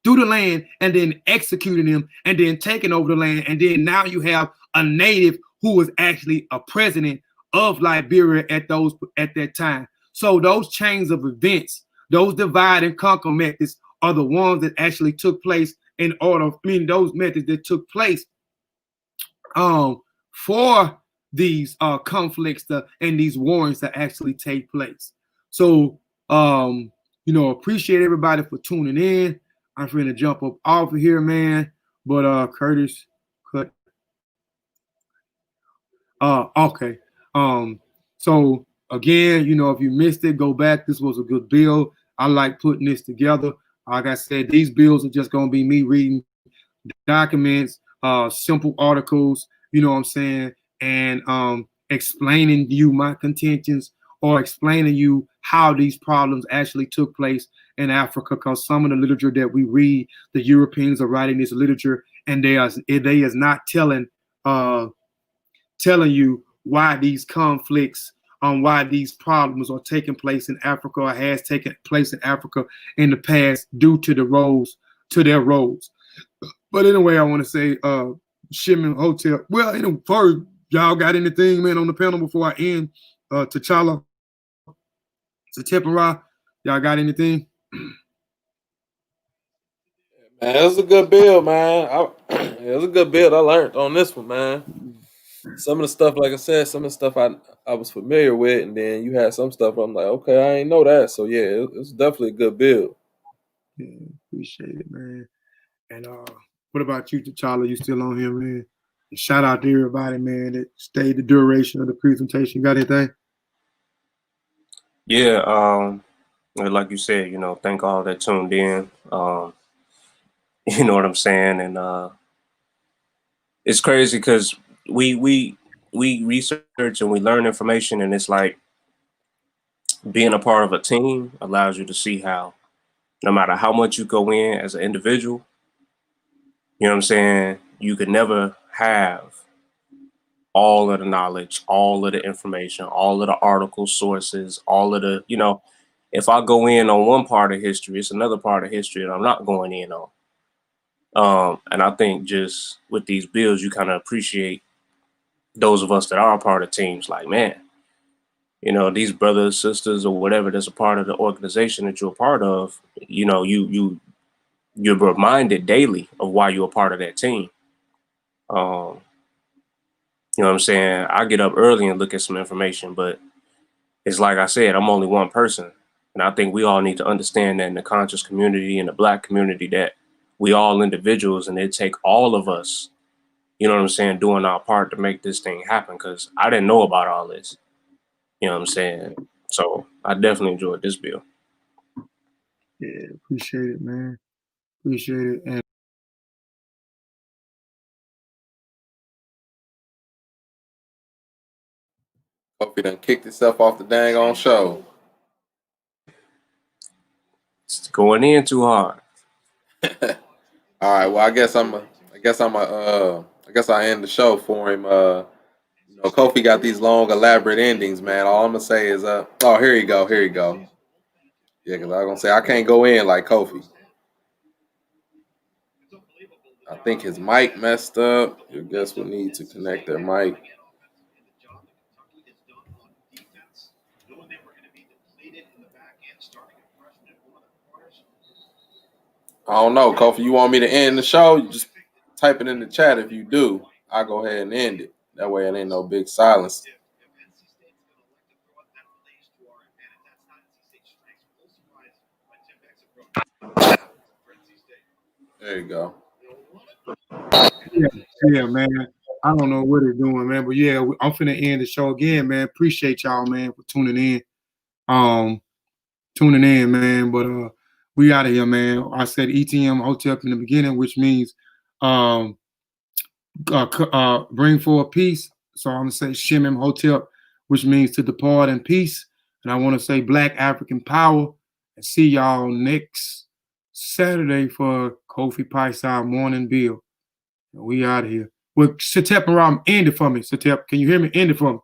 the land and then executing him and then taking over the land. And then now you have a native who was actually a president of Liberia at that time. So those chains of events, those divide and conquer methods are the ones that actually took place in order. I mean, those methods that took place for these conflicts and these wars that actually take place. So, appreciate everybody for tuning in. I'm going to jump up off of here, man. But Curtis, cut. Okay. So again, if you missed it, go back. This was a good bill. I like putting this together. Like I said, these bills are just going to be me reading documents, simple articles, you know what I'm saying, and explaining to you my contentions or explaining you how these problems actually took place in Africa, because some of the literature that we read, the Europeans are writing this literature and they is not telling you why these conflicts, why these problems are taking place in Africa or has taken place in Africa in the past due to their roles. But anyway, I want to say, Shimon Hotel. Well, first, y'all got anything, man, on the panel before I end? T'Challa, Satepara, y'all got anything? Man, it was a good build, man. It was a good build. I learned on this one, man. Some of the stuff, like I said, some of the stuff I was familiar with, and then you had some stuff I'm like, okay, I ain't know that. So yeah, it's definitely a good build. Yeah, appreciate it, man. And what about you, T'Challa? You still on here, man? And shout out to everybody, man, that stayed the duration of the presentation. Got anything? Yeah, like you said, thank all that tuned in. You know what I'm saying? And it's crazy because we research and we learn information, and it's like being a part of a team allows you to see how no matter how much you go in as an individual, you know what I'm saying, you could never have all of the knowledge, all of the information, all of the article sources, all of the, if I go in on one part of history, it's another part of history that I'm not going in on. And I think just with these bills, you kind of appreciate those of us that are a part of teams, like, man, these brothers, sisters, or whatever that's a part of the organization that you're a part of, you're reminded daily of why you're a part of that team. You know what I'm saying? I get up early and look at some information, but it's like I said, I'm only one person. And I think we all need to understand that in the conscious community and the Black community, that we all individuals, and it take all of us, you know what I'm saying, doing our part to make this thing happen. Because I didn't know about all this. You know what I'm saying? So I definitely enjoyed this bill. Yeah, appreciate it, man. Appreciate it. And Kofi done kicked itself off the dang on show. It's going in too hard. All right, well, I guess I end the show for him. Kofi got these long, elaborate endings, man. All I'm gonna say is, oh, here you go. Yeah, because I was gonna say I can't go in like Kofi. I think his mic messed up. Your guest will need to connect their mic. I don't know, Kofi. You want me to end the show? You just type it in the chat if you do. I'll go ahead and end it. That way it ain't no big silence. There you go. yeah, man. I don't know what they're doing, man. But yeah, I'm finna end the show again, man. Appreciate y'all, man, for tuning in. Man. But we out of here, man. I said ETM Hotel in the beginning, which means bring forth peace. So I'm gonna say Shemim Hotel, which means to depart in peace. And I want to say Black African power. And see y'all next Saturday for Kofi Piesie morning bill. We out of here. Well, Satep and Rob, end it for me. Satep, can you hear me? End it for me.